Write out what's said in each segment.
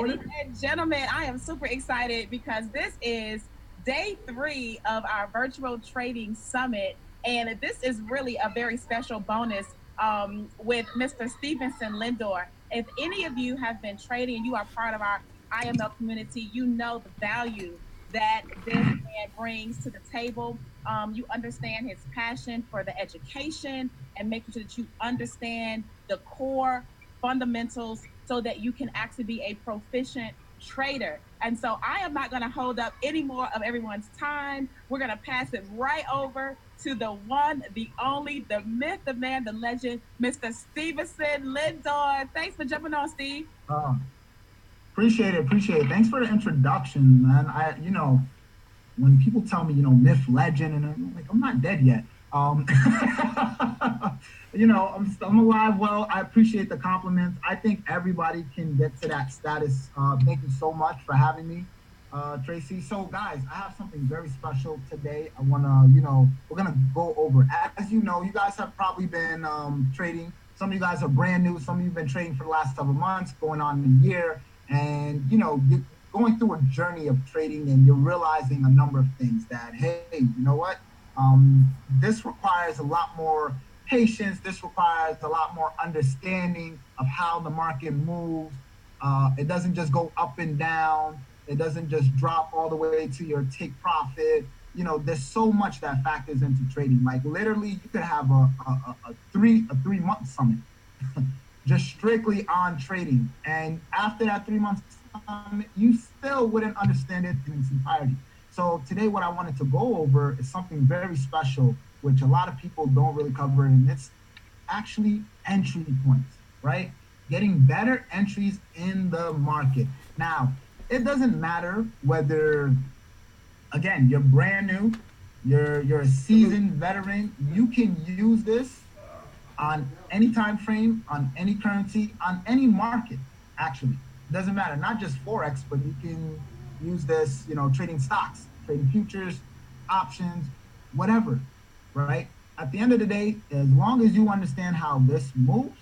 Ladies and gentlemen, I am super excited because this is day 3 of our virtual trading summit. And this is really a very special bonus with Mr. Stevenson Lindor. If any of you have been trading and you are part of our IML community, you know the value that this man brings to the table. You understand his passion for the education and making sure that you understand the core fundamentals so that you can actually be a proficient trader. And so I am not going to hold up any more of everyone's time. We're going to pass it right over to the one, the only, the myth, the man, the legend, Mr. Stevenson Lindor. Thanks for jumping on, Steve. Appreciate it, appreciate it. Thanks for the introduction, man. When people tell me, myth, legend, and I'm like, I'm not dead yet. Um, I'm alive. Well, I appreciate the compliments. I think everybody can get to that status. Thank you so much for having me, Tracy. So, guys, I have something very special today. We're gonna go over. As you know, you guys have probably been trading. Some of you guys are brand new. Some of you've been trading for the last several months, going on a year, and you're going through a journey of trading, and you're realizing a number of things that, hey, you know what? This requires a lot more patience. This requires a lot more understanding of how the market moves. It doesn't just go up and down. It doesn't just drop all the way to your take profit. There's so much that factors into trading. Like literally, you could have a 3 month summit just strictly on trading, and after that 3 months summit, you still wouldn't understand it in its entirety. So today, what I wanted to go over is something very special, which a lot of people don't really cover, and it's actually entry points, right? Getting better entries in the market. Now, it doesn't matter whether, again, you're brand new, you're a seasoned veteran. You can use this on any time frame, on any currency, on any market. Actually, it doesn't matter. Not just forex, but you can use this, trading stocks, trading futures, options, whatever. Right? At the end of the day, as long as you understand how this moves,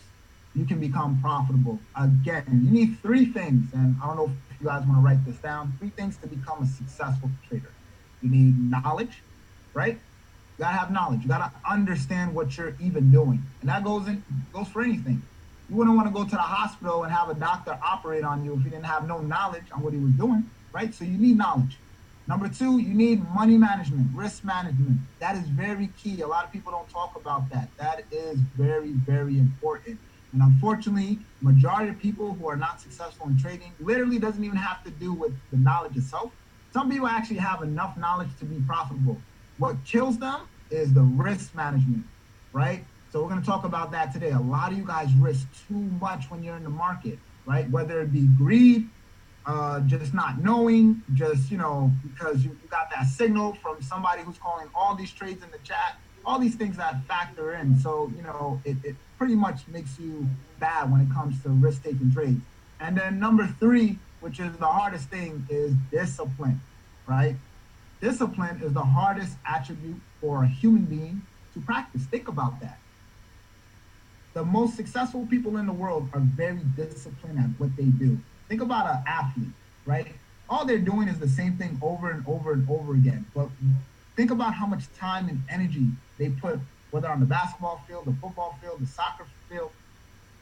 you can become profitable. Again, you need three things, and I don't know if you guys want to write this down. Three things to become a successful trader. You need knowledge, right? You gotta have knowledge. You gotta understand what you're even doing, and that goes for anything. You wouldn't want to go to the hospital and have a doctor operate on you if you didn't have no knowledge on what he was doing, right? So you need knowledge. Number two, you need money management, risk management. That is very key. A lot of people don't talk about that. That is very, very important. And unfortunately, majority of people who are not successful in trading literally doesn't even have to do with the knowledge itself. Some people actually have enough knowledge to be profitable. What kills them is the risk management, right? So we're going to talk about that today. A lot of you guys risk too much when you're in the market, right? Whether it be greed, just not knowing, just, because you got that signal from somebody who's calling all these trades in the chat, all these things that factor in. So, it pretty much makes you bad when it comes to risk taking trades. And then number three, which is the hardest thing, is discipline, right? Discipline is the hardest attribute for a human being to practice. Think about that. The most successful people in the world are very disciplined at what they do. Think about an athlete, right? All they're doing is the same thing over and over and over again. But think about how much time and energy they put, whether on the basketball field, the football field, the soccer field,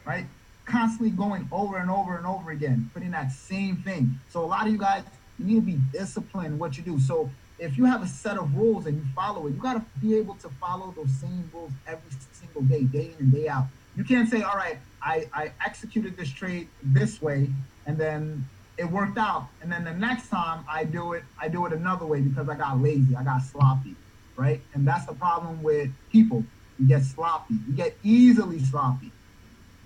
right? Constantly going over and over and over again, putting that same thing. So a lot of you guys, you need to be disciplined in what you do. So if you have a set of rules and you follow it, you got to be able to follow those same rules every single day, day in and day out. You can't say, all right, I executed this trade this way, and then it worked out. And then the next time I do it another way because I got lazy, I got sloppy, right? And that's the problem with people. You get sloppy, you get easily sloppy.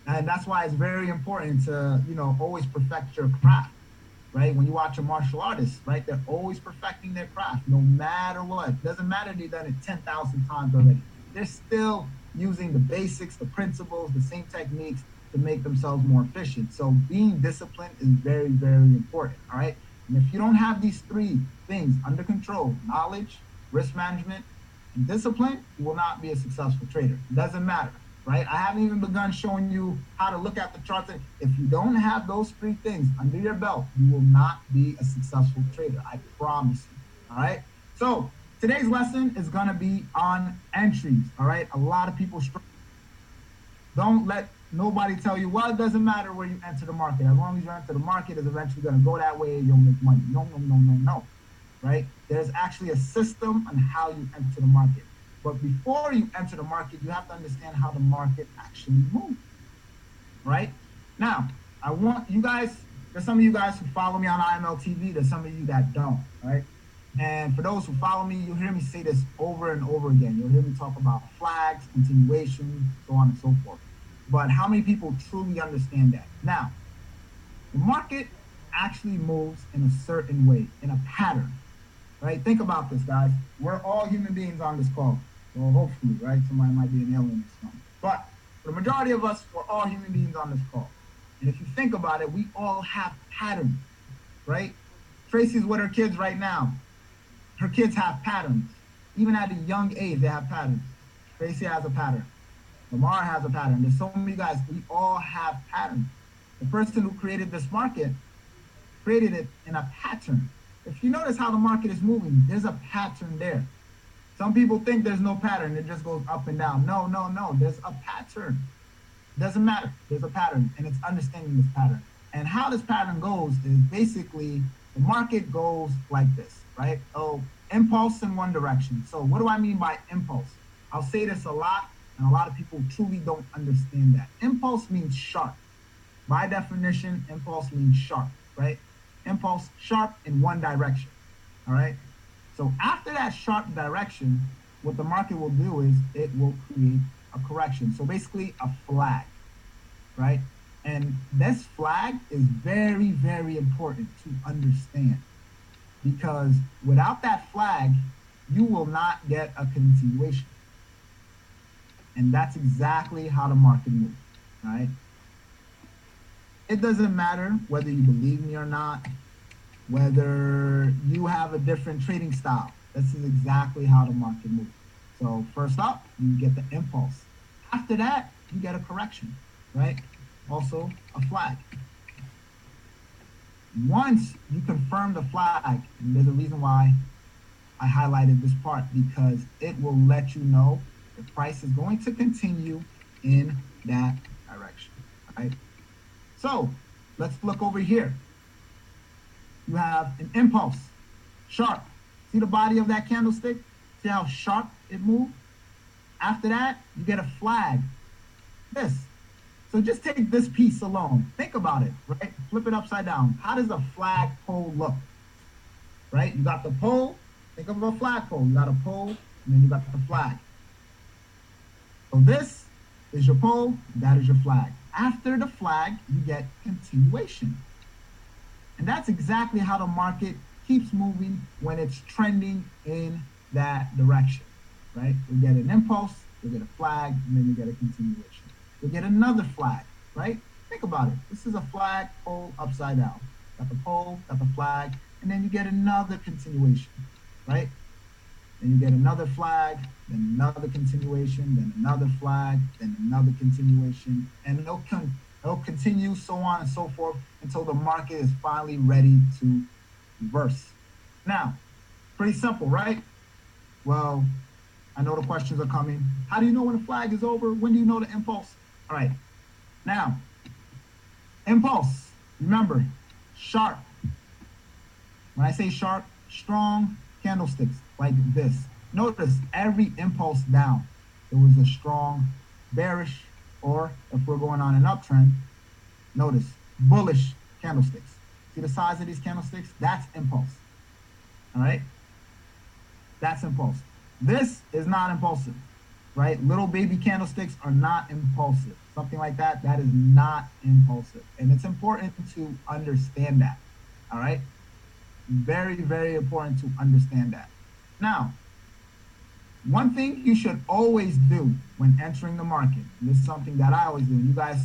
And that's why it's very important to, always perfect your craft, right? When you watch a martial artist, right, they're always perfecting their craft, no matter what. Doesn't matter they've done it 10,000 times already. They're still using the basics, the principles, the same techniques to make themselves more efficient. So being disciplined is very, very important, all right? And if you don't have these three things under control, knowledge, risk management, and discipline, you will not be a successful trader. It doesn't matter. right? I haven't even begun showing you how to look at the charts. If you don't have those three things under your belt, you will not be a successful trader. I promise you. All right. So today's lesson is going to be on entries. All right. A lot of people struggle. Don't let nobody tell you, well, it doesn't matter where you enter the market. As long as you enter the market, is eventually going to go that way. You'll make money. No, no, no, no, no. Right? There's actually a system on how you enter the market. But before you enter the market, you have to understand how the market actually moves. Right? Now, I want you guys, there's some of you guys who follow me on IML TV, there's some of you that don't, right? And for those who follow me, you'll hear me say this over and over again. You'll hear me talk about flags, continuation, so on and so forth. But how many people truly understand that? Now, the market actually moves in a certain way, in a pattern, right? Think about this, guys. We're all human beings on this call. Well, hopefully, right? Somebody might be an alien or something. But for the majority of us, we're all human beings on this call. And if you think about it, we all have patterns, right? Tracy's with her kids right now. Her kids have patterns. Even at a young age, they have patterns. Tracy has a pattern. Lamar has a pattern. There's so many guys. We all have patterns. The person who created this market created it in a pattern. If you notice how the market is moving, there's a pattern there. Some people think there's no pattern, it just goes up and down. No, no, no, there's a pattern. Doesn't matter. There's a pattern, and it's understanding this pattern. And how this pattern goes is basically the market goes like this, right? Oh, impulse in one direction. So, what do I mean by impulse? I'll say this a lot, and a lot of people truly don't understand that. Impulse means sharp. By definition, impulse means sharp, right? Impulse sharp in one direction, all right? So after that sharp direction, what the market will do is it will create a correction. So basically a flag, right? And this flag is very, very important to understand because without that flag, you will not get a continuation. And that's exactly how the market moves, right? It doesn't matter whether you believe me or not, whether you have a different trading style. This is exactly how the market moves. So first up, you get the impulse. After that, you get a correction, right? Also a flag. Once you confirm the flag, and there's a reason why I highlighted this part because it will let you know the price is going to continue in that direction, right? So let's look over here. You have an impulse, sharp. See the body of that candlestick? See how sharp it moved? After that, you get a flag, this. So just take this piece alone. Think about it, right? Flip it upside down. How does a flagpole look? Right? You got the pole. Think of a flagpole. You got a pole, and then you got the flag. So this is your pole, that is your flag. After the flag, you get continuation. And that's exactly how the market keeps moving when it's trending in that direction, right? You get an impulse, you get a flag, and then you get a continuation. You get another flag, right? Think about it. This is a flag pole upside down. Got the pole, got the flag, and then you get another continuation, right? Then you get another flag, then another continuation, then another flag, then another continuation, and it'll continue so on and so forth until the market is finally ready to reverse. Now, pretty simple, right? Well, I know the questions are coming. How do you know when the flag is over? When do you know the impulse? All right. Now, impulse, remember, sharp. When I say sharp, strong candlesticks like this. Notice every impulse down, it was a strong bearish, or if we're going on an uptrend, notice bullish candlesticks. See the size of these candlesticks? That's impulse. All right? That's impulse. This is not impulsive, right? Little baby candlesticks are not impulsive. Something like that, that is not impulsive. And it's important to understand that. All right? Very, very important to understand that. Now, one thing you should always do when entering the market, and this is something that I always do, and you guys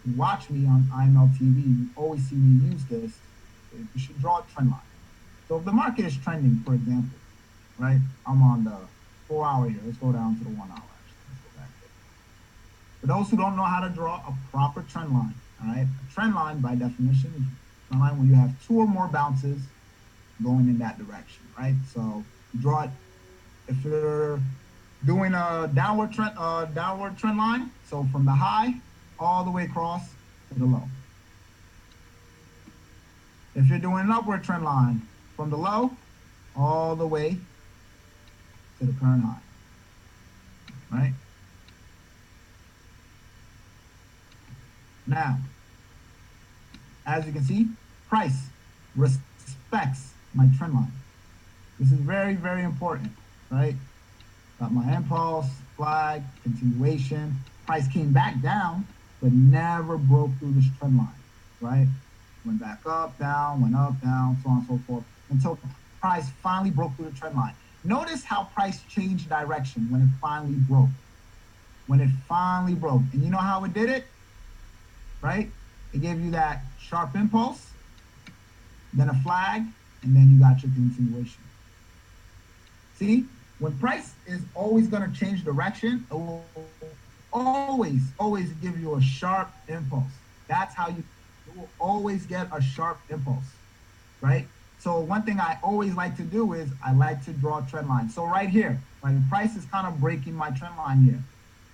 who watch me on IML TV, you always see me use this, you should draw a trend line. So if the market is trending, for example, right, I'm on the 4 hour here, let's go down to the 1 hour actually, let's go back there. For those who don't know how to draw a proper trend line, all right, a trend line by definition is a trend line when you have two or more bounces going in that direction, right? So you draw it if you're doing a downward trend line, so from the high all the way across to the low. If you're doing an upward trend line from the low all the way to the current high, right? Now, as you can see, price respects my trend line. This is very, very important, right? Got my impulse, flag, continuation. Price came back down, but never broke through this trend line, right? Went back up, down, so on and so forth, until price finally broke through the trend line. Notice how price changed direction when it finally broke. When it finally broke. And you know how it did it? Right? It gave you that sharp impulse, then a flag, and then you got your continuation. See, when price is always going to change direction, it will always give you a sharp impulse. That's how you will always get a sharp impulse, right? So one thing I always like to do is I like to draw a trend line. So right here, right, the price is kind of breaking my trend line here.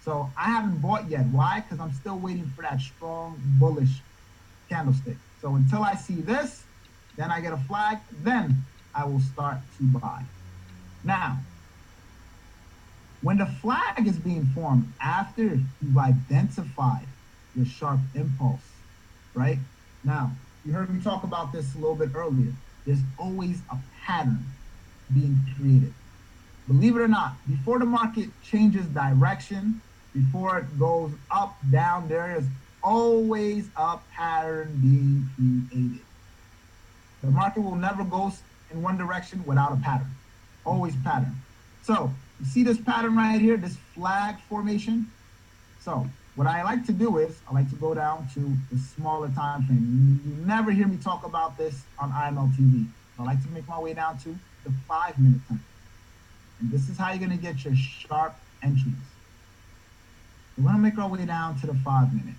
So I haven't bought yet. Why? Because I'm still waiting for that strong bullish candlestick. So until I see this, then I get a flag, then I will start to buy. Now, when the flag is being formed after you've identified your sharp impulse, right? Now, you heard me talk about this a little bit earlier. There's always a pattern being created. Believe it or not, before the market changes direction, before it goes up, down, there is always a pattern being created. The market will never go in one direction without a pattern. Always pattern. So you see this pattern right here, this flag formation? So what I like to do is I like to go down to the smaller time frame. You never hear me talk about this on IML TV. I like to make my way down to the 5-minute time. And this is how you're going to get your sharp entries. We're going to make our way down to the 5-minute,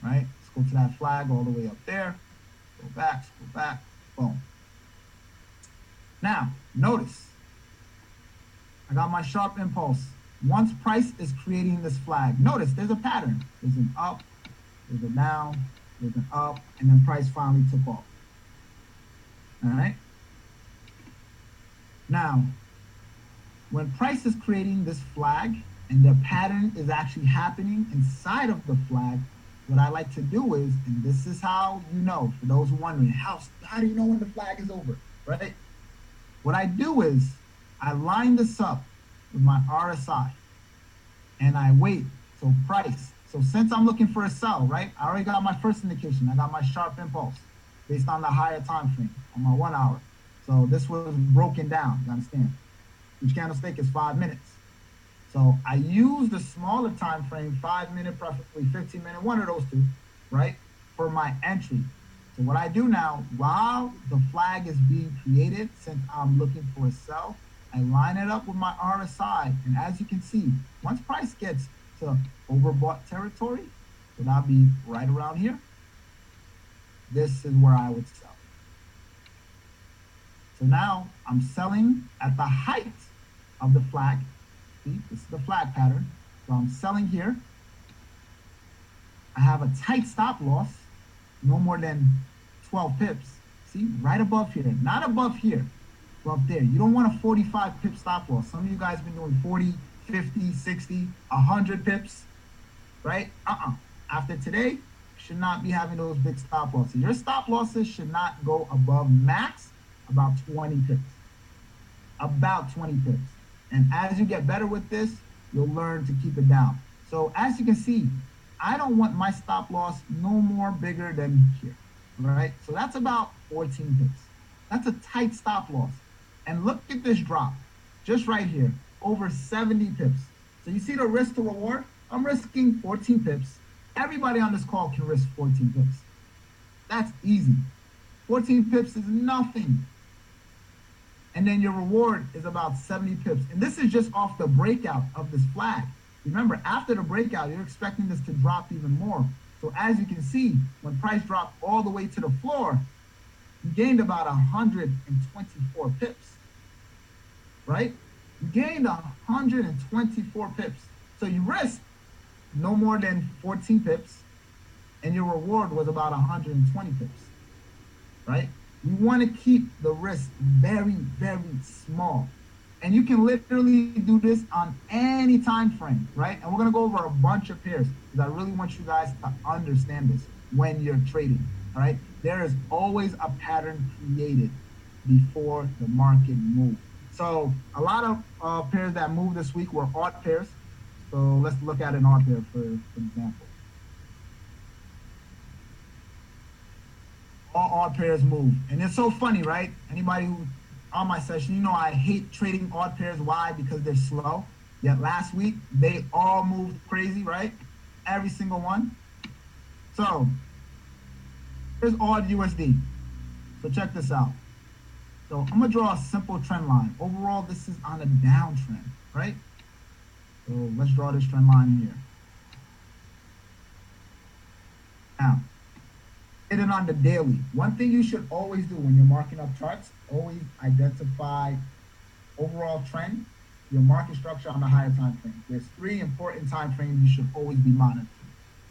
right? Let's go to that flag all the way up there. Go back, boom. Now, notice, I got my sharp impulse. Once price is creating this flag, notice there's a pattern. There's an up, there's a down, there's an up, and then price finally took off. All right? Now, when price is creating this flag and the pattern is actually happening inside of the flag, what I like to do is, and this is how you know, for those who are wondering, how do you know when the flag is over, right? What I do is I line this up with my RSI and I wait. So price. So since I'm looking for a sell, right? I already got my first indication. I got my sharp impulse based on the higher time frame on my 1 hour. So this was broken down, you understand? Each candlestick is 5 minutes. So I use the smaller time frame, 5-minute, preferably 15-minute, one of those two, right, for my entry. So what I do now, while the flag is being created, since I'm looking for a sell, I line it up with my RSI. And as you can see, once price gets to overbought territory, so that'll be right around here, this is where I would sell. So now I'm selling at the height of the flag. See, this is the flag pattern. So I'm selling here. I have a tight stop loss, no more than 12 pips. See, right above here, not above here, above there. You don't want a 45 pip stop loss. Some of you guys have been doing 40, 50, 60, 100 pips, right? After today, you should not be having those big stop losses. Your stop losses should not go above max about 20 pips. About 20 pips. And as you get better with this, you'll learn to keep it down. So as you can see, I don't want my stop loss no more bigger than here, right? So that's about 14 pips. That's a tight stop loss. And look at this drop, just right here, over 70 pips. So you see the risk to reward? I'm risking 14 pips. Everybody on this call can risk 14 pips. That's easy. 14 pips is nothing. And then your reward is about 70 pips. And this is just off the breakout of this flag. Remember, after the breakout, you're expecting this to drop even more. So as you can see, when price dropped all the way to the floor, you gained about 124 pips, right? You gained 124 pips. So you risked no more than 14 pips, and your reward was about 120 pips, right? You want to keep the risk very, very small. And you can literally do this on any time frame, right? And we're going to go over a bunch of pairs because I really want you guys to understand this when you're trading, all right? There is always a pattern created before the market moves. So a lot of pairs that moved this week were odd pairs. So let's look at an odd pair for example. All odd pairs move. And it's so funny, right? Anybody who on my session, you know I hate trading odd pairs. Why? Because they're slow. Yet last week they all moved crazy, right? Every single one. So here's odd USD. So check this out. So I'm gonna draw a simple trend line. Overall, this is on a downtrend, right? So let's draw this trend line here. Now, hit it on the daily. One thing you should always do when you're marking up charts, always identify overall trend, your market structure on the higher time frame. There's three important time frames you should always be monitoring.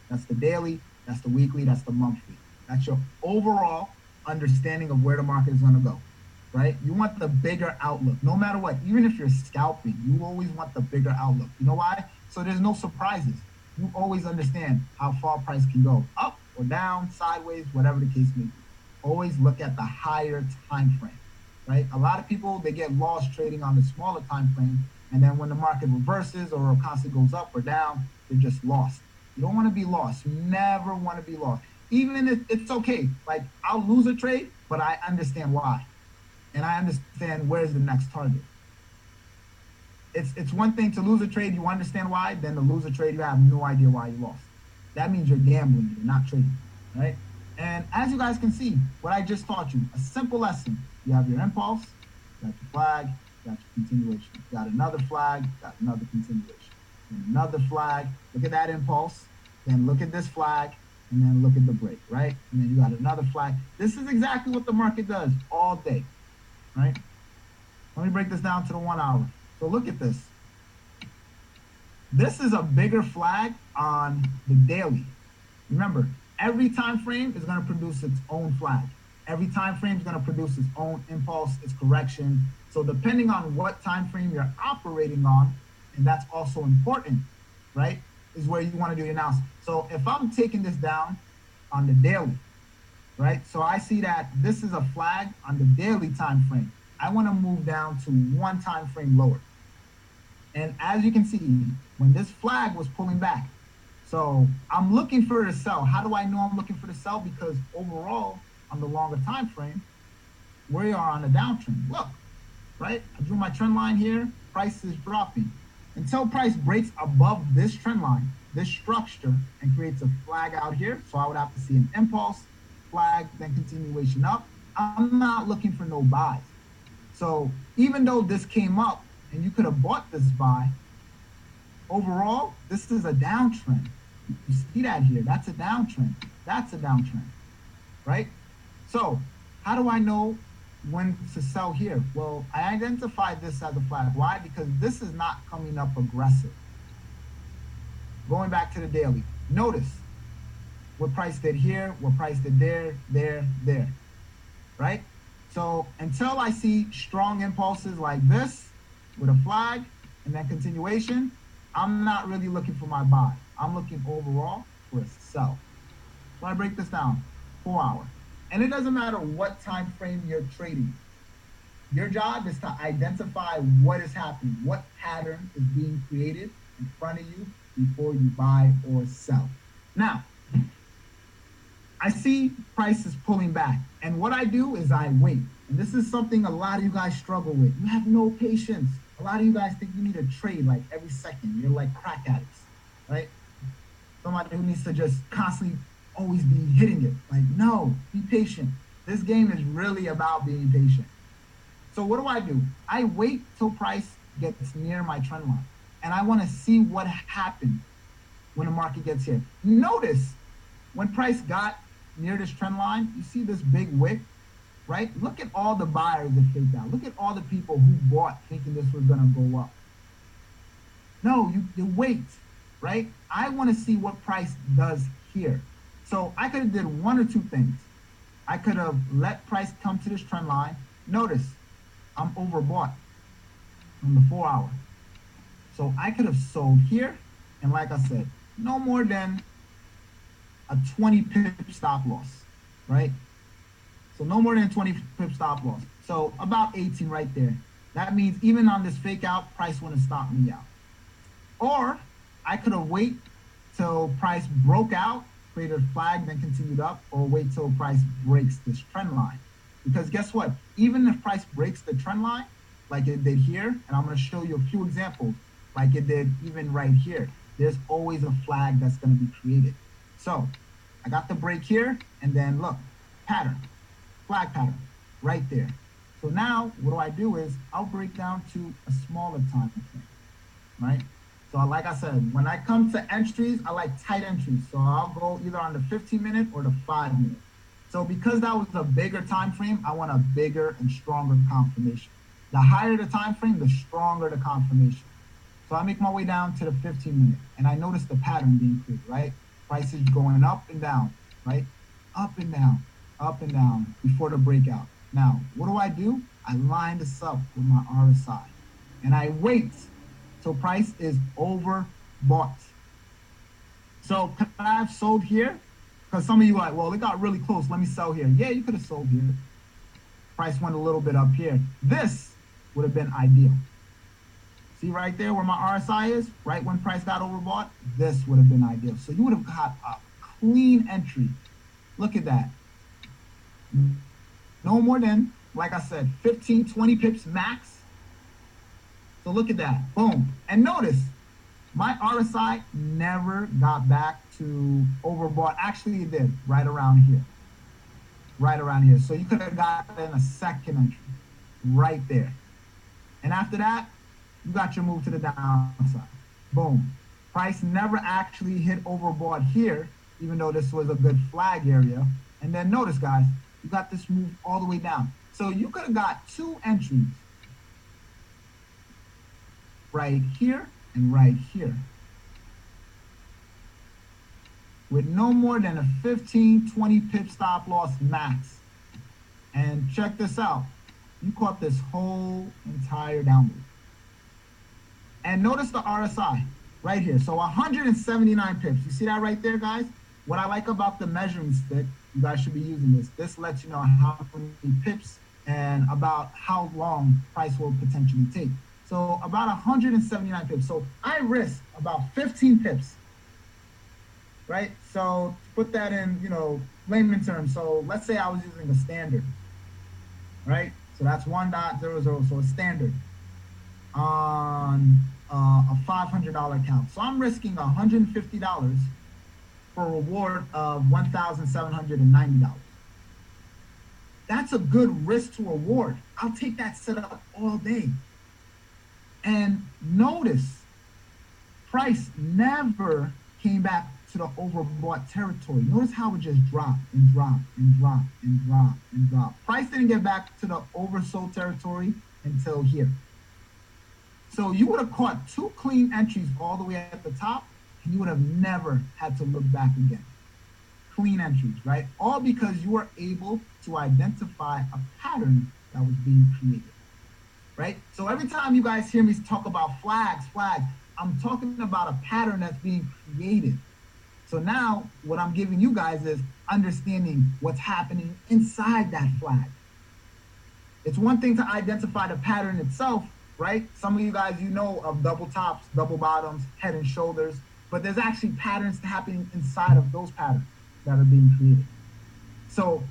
That's the daily, that's the weekly, that's the monthly. That's your overall understanding of where the market is going to go, right? You want the bigger outlook, no matter what. Even if you're scalping, you always want the bigger outlook. You know why? So there's no surprises. You always understand how far price can go, up or down, sideways, whatever the case may be. Always look at the higher time frame, right? A lot of people, they get lost trading on the smaller time frame, and then when the market reverses or constantly goes up or down, they're just lost. You don't want to be lost. You never want to be lost. Even if it's okay, like I'll lose a trade, but I understand why, and I understand where's the next target. It's one thing to lose a trade, you understand why, then to lose a trade, you have no idea why you lost. That means you're gambling, you're not trading, right? And as you guys can see, what I just taught you, a simple lesson. You have your impulse, you got your flag, you got your continuation. You got another flag, you got another continuation. And another flag, look at that impulse, then look at this flag, and then look at the break, right? And then you got another flag. This is exactly what the market does all day, right? Let me break this down to the 1 hour. So look at this. This is a bigger flag on the daily. Remember, every time frame is going to produce its own flag. Every time frame is going to produce its own impulse, its correction. So depending on what time frame you're operating on, and that's also important, right, is where you want to do your analysis. So if I'm taking this down on the daily, right, so I see that this is a flag on the daily time frame. I want to move down to one time frame lower. And as you can see, when this flag was pulling back, so I'm looking for it to sell. How do I know I'm looking for the sell? Because overall, on the longer time frame, we are on a downtrend. Look, right? I drew my trend line here. Price is dropping. Until price breaks above this trend line, this structure, and creates a flag out here. So I would have to see an impulse, flag, then continuation up. I'm not looking for no buys. So even though this came up and you could have bought this buy, overall, this is a downtrend. You see that here? That's a downtrend. That's a downtrend, right? So how do I know when to sell here? Well, I identified this as a flag. Why? Because this is not coming up aggressive. Going back to the daily, notice what price did here, what price did there, right? So until I see strong impulses like this with a flag and then continuation, I'm not really looking for my buy. I'm looking overall for a sell. So I break this down, 4 hour. And it doesn't matter what time frame you're trading. Your job is to identify what is happening, what pattern is being created in front of you before you buy or sell. Now, I see prices pulling back. And what I do is I wait. And this is something a lot of you guys struggle with. You have no patience. A lot of you guys think you need to trade like every second. You're like crack addicts, right? Somebody who needs to just constantly always be hitting it. Like, no, be patient. This game is really about being patient. So what do? I wait till price gets near my trend line. and I want to see what happened when the market gets here. Notice when price got near this trend line, you see this big wick, right? Look at all the buyers that faked out. Look at all the people who bought thinking this was gonna go up. No, you wait, right? I want to see what price does here. So I could have did one or two things. I could have let price come to this trend line. Notice I'm overbought on the 4 hour. So I could have sold here, and like I said, no more than a 20 pip stop loss, right? So no more than 20 pip stop loss. So about 18 right there. That means even on this fake out, price wouldn't stop me out. Or I could have wait till price broke out, created a flag, then continued up, or wait till price breaks this trend line. Because guess what? Even if price breaks the trend line, like it did here, and I'm going to show you a few examples, like it did even right here, there's always a flag that's going to be created. So I got the break here, and then look, pattern, flag pattern, right there. So now what I do is I'll break down to a smaller time frame, right? So like I said, when I come to entries, I like tight entries. So I'll go either on the 15-minute or the 5-minute. So because that was a bigger time frame, I want a bigger and stronger confirmation. The higher the time frame, the stronger the confirmation. So I make my way down to the 15-minute, and I notice the pattern being created, right? Prices going up and down, right? Up and down before the breakout. Now, what do? I line this up with my RSI, and I wait till price is overbought. So could I have sold here? Because some of you are like, well, it got really close. Let me sell here. Yeah, you could have sold here. Price went a little bit up here. This would have been ideal. See right there where my RSI is? Right when price got overbought? This would have been ideal. So you would have got a clean entry. Look at that. No more than, like I said, 15, 20 pips max. So look at that. Boom. And notice, my RSI never got back to overbought. Actually, it did right around here. Right around here. So you could have gotten a second entry right there. And after that, you got your move to the downside. Boom. Price never actually hit overbought here, even though this was a good flag area. And then notice, guys, you got this move all the way down. So you could have got two entries right here and right here with no more than a 15, 20 pip stop loss max. And check this out. You caught this whole entire down move. And notice the RSI right here. So 179 pips. You see that right there, guys? What I like about the measuring stick, you guys should be using this. This lets you know how many pips and about how long price will potentially take. So about 179 pips. So I risk about 15 pips, right? So put that in, layman terms. So let's say I was using a standard, right? So that's 1.00. So a standard on a $500 account. So I'm risking $150 for a reward of $1,790. That's a good risk to reward. I'll take that setup all day. And notice, price never came back to the overbought territory. Notice how it just dropped and dropped and dropped and dropped and dropped. Price didn't get back to the oversold territory until here. So you would have caught two clean entries all the way at the top, and you would have never had to look back again. Clean entries, right? All because you were able to identify a pattern that was being created, right? So every time you guys hear me talk about flags, I'm talking about a pattern that's being created. So now what I'm giving you guys is understanding what's happening inside that flag. It's one thing to identify the pattern itself, right? Some of you guys, of double tops, double bottoms, head and shoulders, but there's actually patterns happening inside of those patterns that are being created. So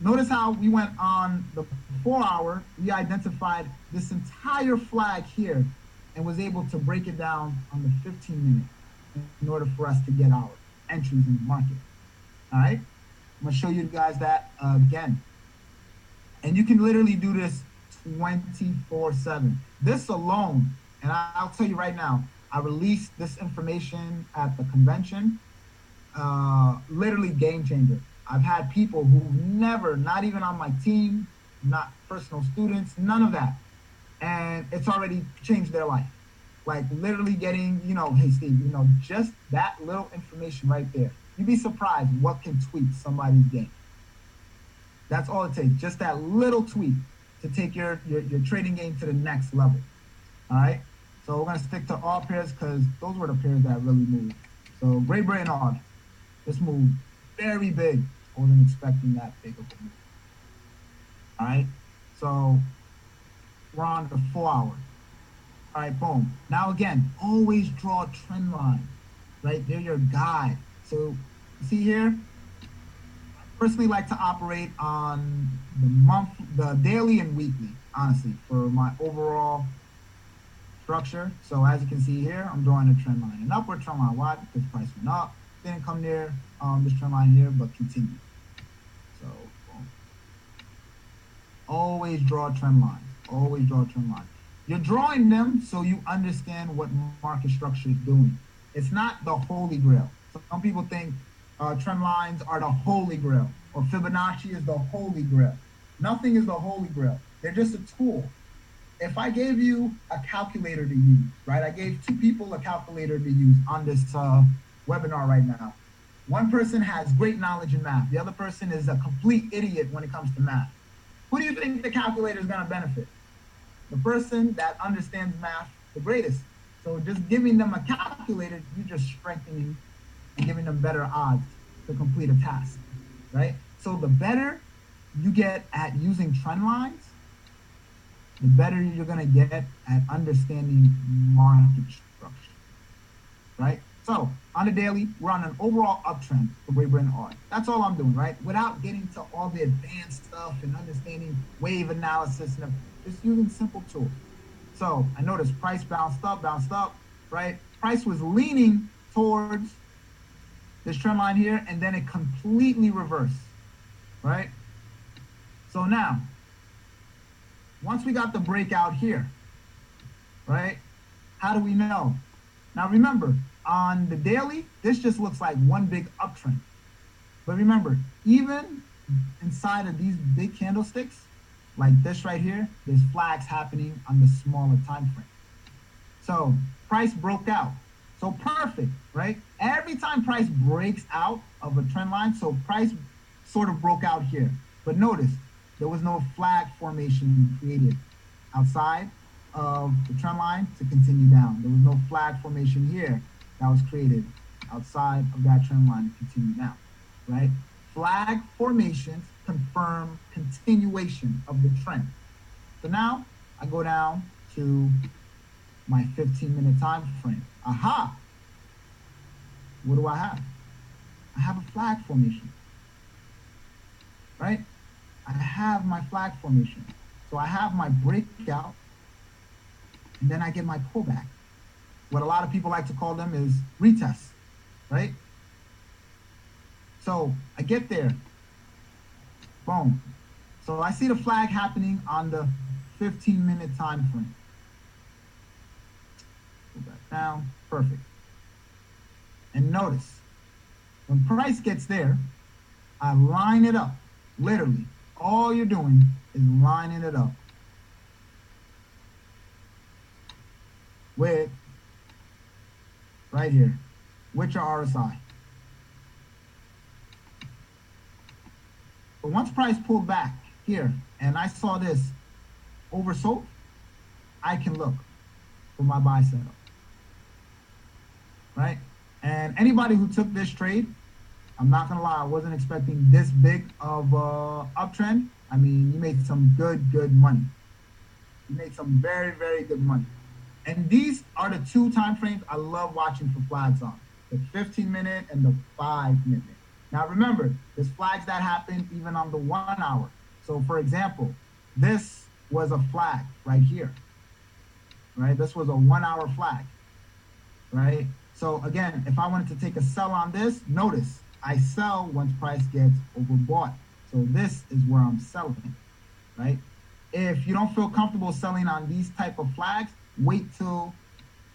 notice how we went on the 4 hour, we identified this entire flag here and was able to break it down on the 15-minute in order for us to get our entries in the market. All right, I'm gonna show you guys that again. And you can literally do this 24/7. This alone And I'll tell you right now, I released this information at the convention. Literally game changer. I've had people who've never, not even on my team, not personal students, none of that, and it's already changed their life. Like literally getting, hey Steve, just that little information right there. You'd be surprised what can tweak somebody's game. That's all it takes. Just that little tweak to take your trading game to the next level. All right. So we're gonna stick to all pairs because those were the pairs that really moved. So Great Britain odd. This moved very big. I wasn't expecting that big of a move. All right. So we're on the 4 hour. All right, boom. Now again, always draw a trend line, right? They're your guide. So see here, I personally like to operate on the daily and weekly, honestly, for my overall structure. So as you can see here, I'm drawing a trend line, an upward trend line. Why? Because price went up, didn't come near this trend line here, but continued. So boom. Always draw trend lines. Always draw trend lines. You're drawing them so you understand what market structure is doing. It's not the holy grail. Some people think trend lines are the holy grail or Fibonacci is the holy grail. Nothing is the holy grail. They're just a tool. If I gave you a calculator to use, right? I gave two people a calculator to use on this webinar right now. One person has great knowledge in math. The other person is a complete idiot when it comes to math. Who do you think the calculator is going to benefit? The person that understands math the greatest. So just giving them a calculator, you're just strengthening and giving them better odds to complete a task, right? So the better you get at using trend lines, the better you're going to get at understanding market structure, right? So on the daily, we're on an overall uptrend for Great Britain R. That's all I'm doing, right? Without getting to all the advanced stuff and understanding wave analysis and just using simple tools. So I noticed price bounced up, right? Price was leaning towards this trend line here, and then it completely reversed, right? So now, once we got the breakout here, right? How do we know? Now remember, on the daily, this just looks like one big uptrend. But remember, even inside of these big candlesticks, like this right here, there's flags happening on the smaller time frame. So price broke out. So perfect, right? Every time price breaks out of a trend line, so price sort of broke out here. But notice, there was no flag formation created outside of the trend line to continue down. There was no flag formation here that was created outside of that trend line to continue down, right? Flag formations confirm continuation of the trend. So now I go down to my 15-minute time frame. Aha! What do I have? I have a flag formation, right? I have my flag formation. So I have my breakout, and then I get my pullback. What a lot of people like to call them is retests, right? So I get there, boom. So I see the flag happening on the 15-minute time frame. Go back down, perfect. And notice, when price gets there, I line it up, literally. All you're doing is lining it up with, right here, with your RSI. But once price pulled back here, and I saw this oversold, I can look for my buy setup, right? And anybody who took this trade, I'm not gonna lie, I wasn't expecting this big of uptrend. I mean, you made some good money. You made some very good money. And these are the two time frames I love watching for flags on: the 15-minute and the 5-minute. Now remember, there's flags that happen even on the 1 hour. So for example, this was a flag right here, right? This was a 1 hour flag, right? So again, if I wanted to take a sell on this, notice I sell once price gets overbought. So this is where I'm selling, right? If you don't feel comfortable selling on these type of flags, wait till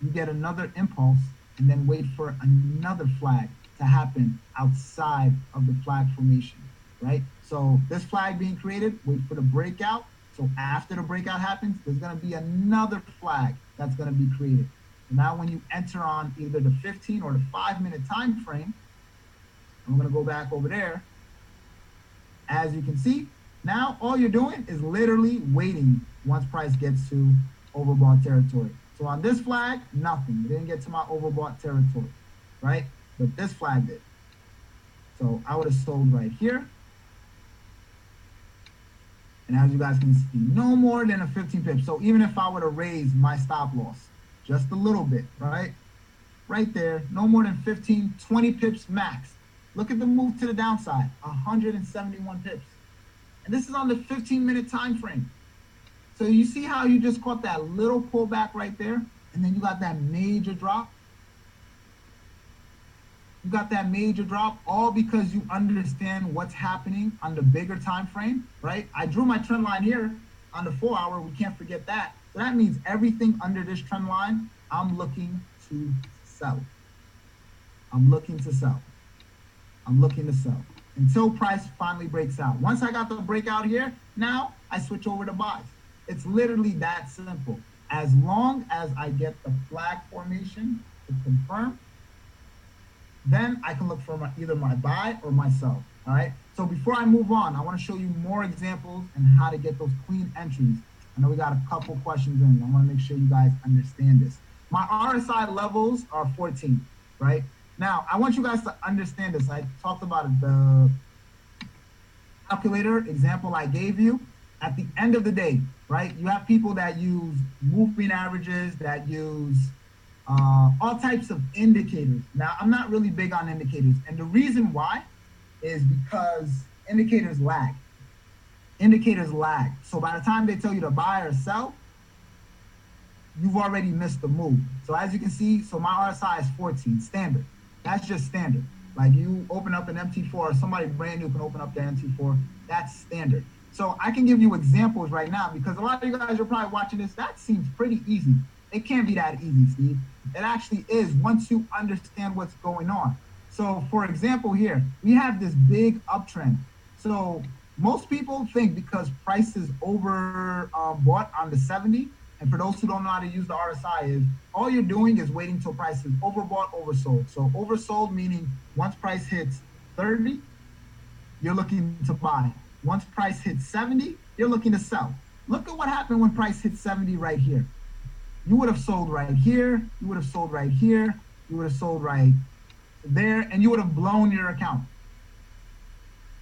you get another impulse, and then wait for another flag to happen outside of the flag formation, right? So this flag being created, wait for the breakout. So after the breakout happens, there's going to be another flag that's going to be created. So now when you enter on either the 15 or the 5 minute time frame, I'm going to go back over there. As you can see, now all you're doing is literally waiting once price gets to overbought territory. So on this flag, nothing. It didn't get to my overbought territory, right? But this flag did. So I would have sold right here. And as you guys can see, no more than a 15 pips. So even if I were to raise my stop loss just a little bit, right? Right there, no more than 15, 20 pips max. Look at the move to the downside, 171 pips. And this is on the 15-minute time frame. So you see how you just caught that little pullback right there, and then you got that major drop. You got that major drop all because you understand what's happening on the bigger time frame, right? I drew my trend line here on the 4 hour. We can't forget that. So that means everything under this trend line, I'm looking to sell. I'm looking to sell. I'm looking to sell until price finally breaks out. Once I got the breakout here, now I switch over to buys. It's literally that simple. As long as I get the flag formation to confirm, then I can look for either my buy or my sell. All right. So before I move on, I want to show you more examples and how to get those clean entries. I know we got a couple questions in. I want to make sure you guys understand this. My RSI levels are 14, right? Now, I want you guys to understand this. I talked about it, the calculator example I gave you. At the end of the day, right, you have people that use moving averages, that use all types of indicators. Now, I'm not really big on indicators. And the reason why is because indicators lag. Indicators lag. So by the time they tell you to buy or sell, you've already missed the move. So as you can see, so my RSI is 14, standard. That's just standard. Like you open up an MT4, or somebody brand new can open up their MT4, that's standard. So I can give you examples right now because a lot of you guys are probably watching this. That seems pretty easy. It can't be that easy, Steve. It actually is once you understand what's going on. So for example here, we have this big uptrend. So most people think because price is over bought on the 70, and for those who don't know how to use the RSI, is all you're doing is waiting till price is overbought, oversold. So oversold meaning once price hits 30, you're looking to buy. Once price hits 70, you're looking to sell. Look at what happened when price hit 70 right here. You would have sold right here, you would have sold right here, you would have sold right there, and you would have blown your account.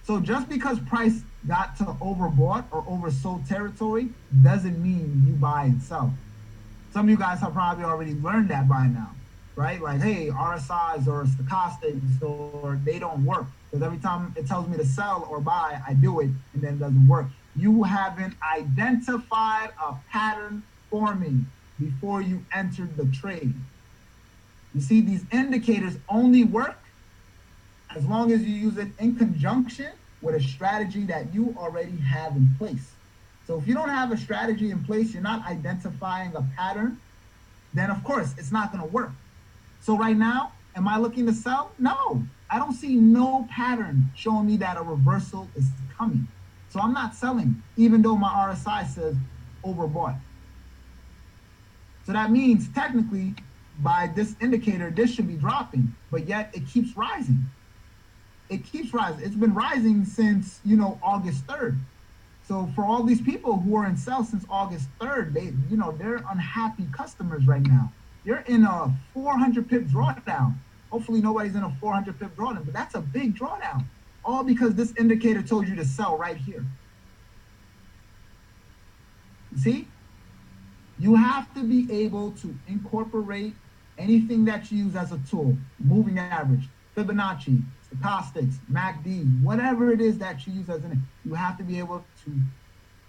So just because price got to overbought or oversold territory doesn't mean you buy and sell. Some of you guys have probably already learned that by now, right? Like, hey, RSIs or stochastics, or they don't work. Because every time it tells me to sell or buy, I do it, and then it doesn't work. You haven't identified a pattern forming before you entered the trade. You see, these indicators only work as long as you use it in conjunction with a strategy that you already have in place. So if you don't have a strategy in place, you're not identifying a pattern, then of course it's not going to work. So right now, am I looking to sell? No, I don't see no pattern showing me that a reversal is coming. So I'm not selling, even though my RSI says overbought. So that means technically by this indicator, this should be dropping, but yet it keeps rising. It keeps rising. It's been rising since, August 3rd. So for all these people who are in sell since August 3rd, they're unhappy customers right now. You're in a 400 pip drawdown. Hopefully nobody's in a 400 pip drawdown, but that's a big drawdown. All because this indicator told you to sell right here. You see? You have to be able to incorporate anything that you use as a tool, moving average, Fibonacci, stochastics, MACD, whatever it is that you use as you have to be able to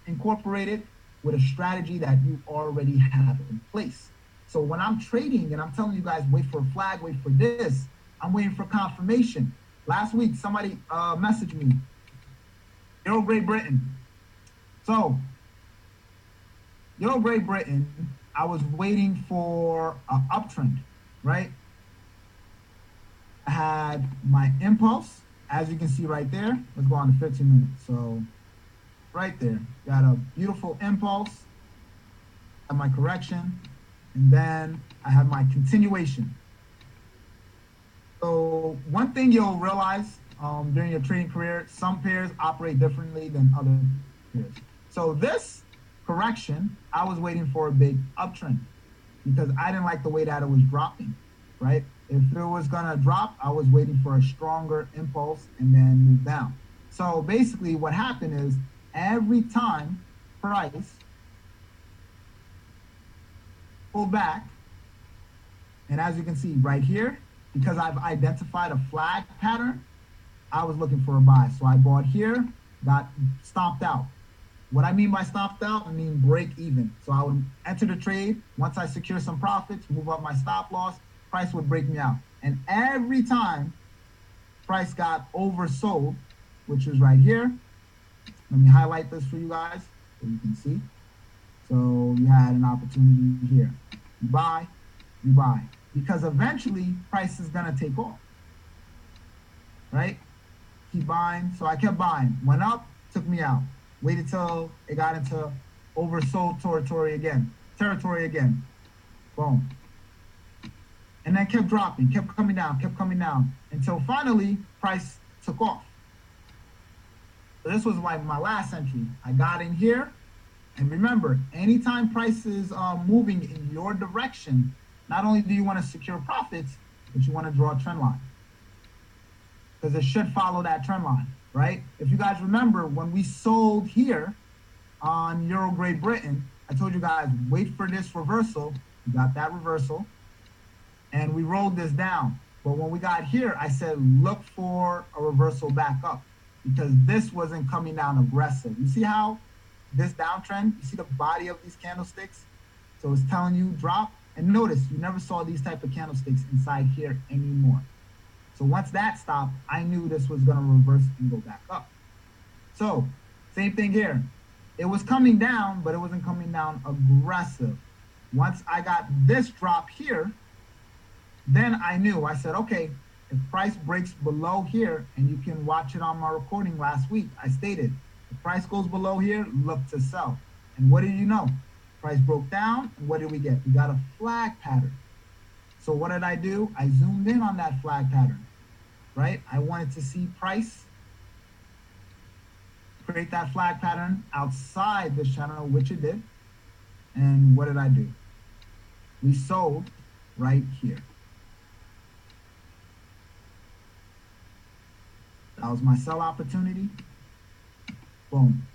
incorporate it with a strategy that you already have in place. So when I'm trading and I'm telling you guys, wait for a flag, wait for this, I'm waiting for confirmation. Last week, somebody messaged me, Great Britain. So, Great Britain, I was waiting for an uptrend, right? I had my impulse, as you can see right there. Let's go on to 15 minutes. So right there, got a beautiful impulse, have my correction, and then I have my continuation. So one thing you'll realize during your trading career, some pairs operate differently than other pairs. So this correction, I was waiting for a big uptrend because I didn't like the way that it was dropping, right? If it was gonna drop, I was waiting for a stronger impulse and then move down. So basically what happened is every time price pulled back, and as you can see right here, because I've identified a flag pattern, I was looking for a buy. So I bought here, got stopped out. What I mean by stopped out, I mean break even. So I would enter the trade. Once I secure some profits, move up my stop loss, price would break me out. And every time price got oversold, which is right here, let me highlight this for you guys so you can see. So you had an opportunity here. You buy. Because eventually price is gonna take off, right? Keep buying. So I kept buying. Went up, took me out. Waited till it got into oversold territory again. Boom. And then kept dropping, kept coming down until finally price took off. So this was like my last entry. I got in here, and remember, anytime price is moving in your direction, not only do you want to secure profits, but you want to draw a trend line because it should follow that trend line, right? If you guys remember, when we sold here on Euro Great Britain, I told you guys, wait for this reversal. We got that reversal, and we rolled this down. But when we got here, I said, look for a reversal back up because this wasn't coming down aggressive. You see how this downtrend, you see the body of these candlesticks? So it's telling you drop. And notice, you never saw these type of candlesticks inside here anymore. So once that stopped, I knew this was going to reverse and go back up. So same thing here. It was coming down, but it wasn't coming down aggressive. Once I got this drop here, then I knew. I said, okay, if price breaks below here, and you can watch it on my recording last week, I stated, if price goes below here, look to sell. And what did you know? Price broke down, and what did we get? We got a flag pattern. So what did I do? I zoomed in on that flag pattern, right? I wanted to see price create that flag pattern outside this channel, which it did. And what did I do? We sold right here. That was my sell opportunity. Boom.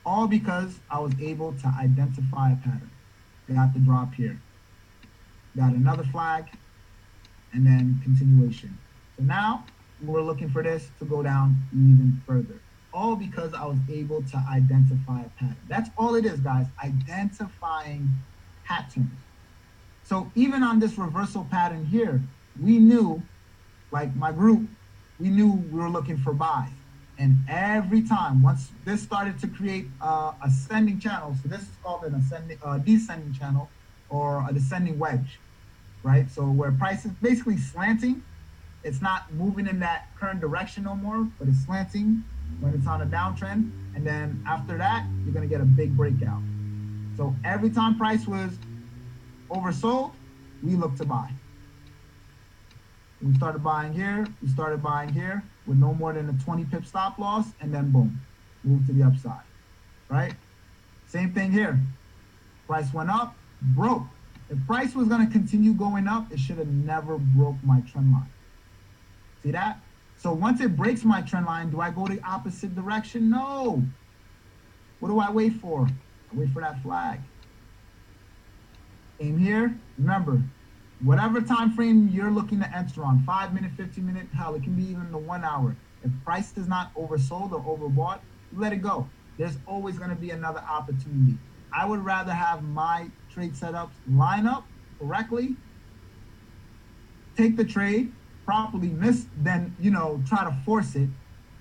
All because I was able to identify a pattern. Got the drop here. Got another flag, and then continuation. So now we're looking for this to go down even further. All because I was able to identify a pattern. That's all it is, guys. Identifying patterns. So even on this reversal pattern here, we knew, like my group, we knew we were looking for buys. And every time, once this started to create ascending channel, so this is called an descending channel or a descending wedge, right? So where price is basically slanting, it's not moving in that current direction no more, but it's slanting when it's on a downtrend. And then after that, you're gonna get a big breakout. So every time price was oversold, we looked to buy. We started buying here, with no more than a 20 pip stop loss, and then boom, move to the upside, right? Same thing here. Price went up, broke. If price was gonna continue going up, it should have never broke my trend line. See that? So once it breaks my trend line, do I go the opposite direction? No. What do I wait for? I wait for that flag. Aim here, remember, whatever time frame you're looking to enter on, 5 minute, 15 minute, hell, it can be even the 1 hour. If price is not oversold or overbought, let it go. There's always going to be another opportunity. I would rather have my trade setups line up correctly, take the trade, properly miss, than, try to force it.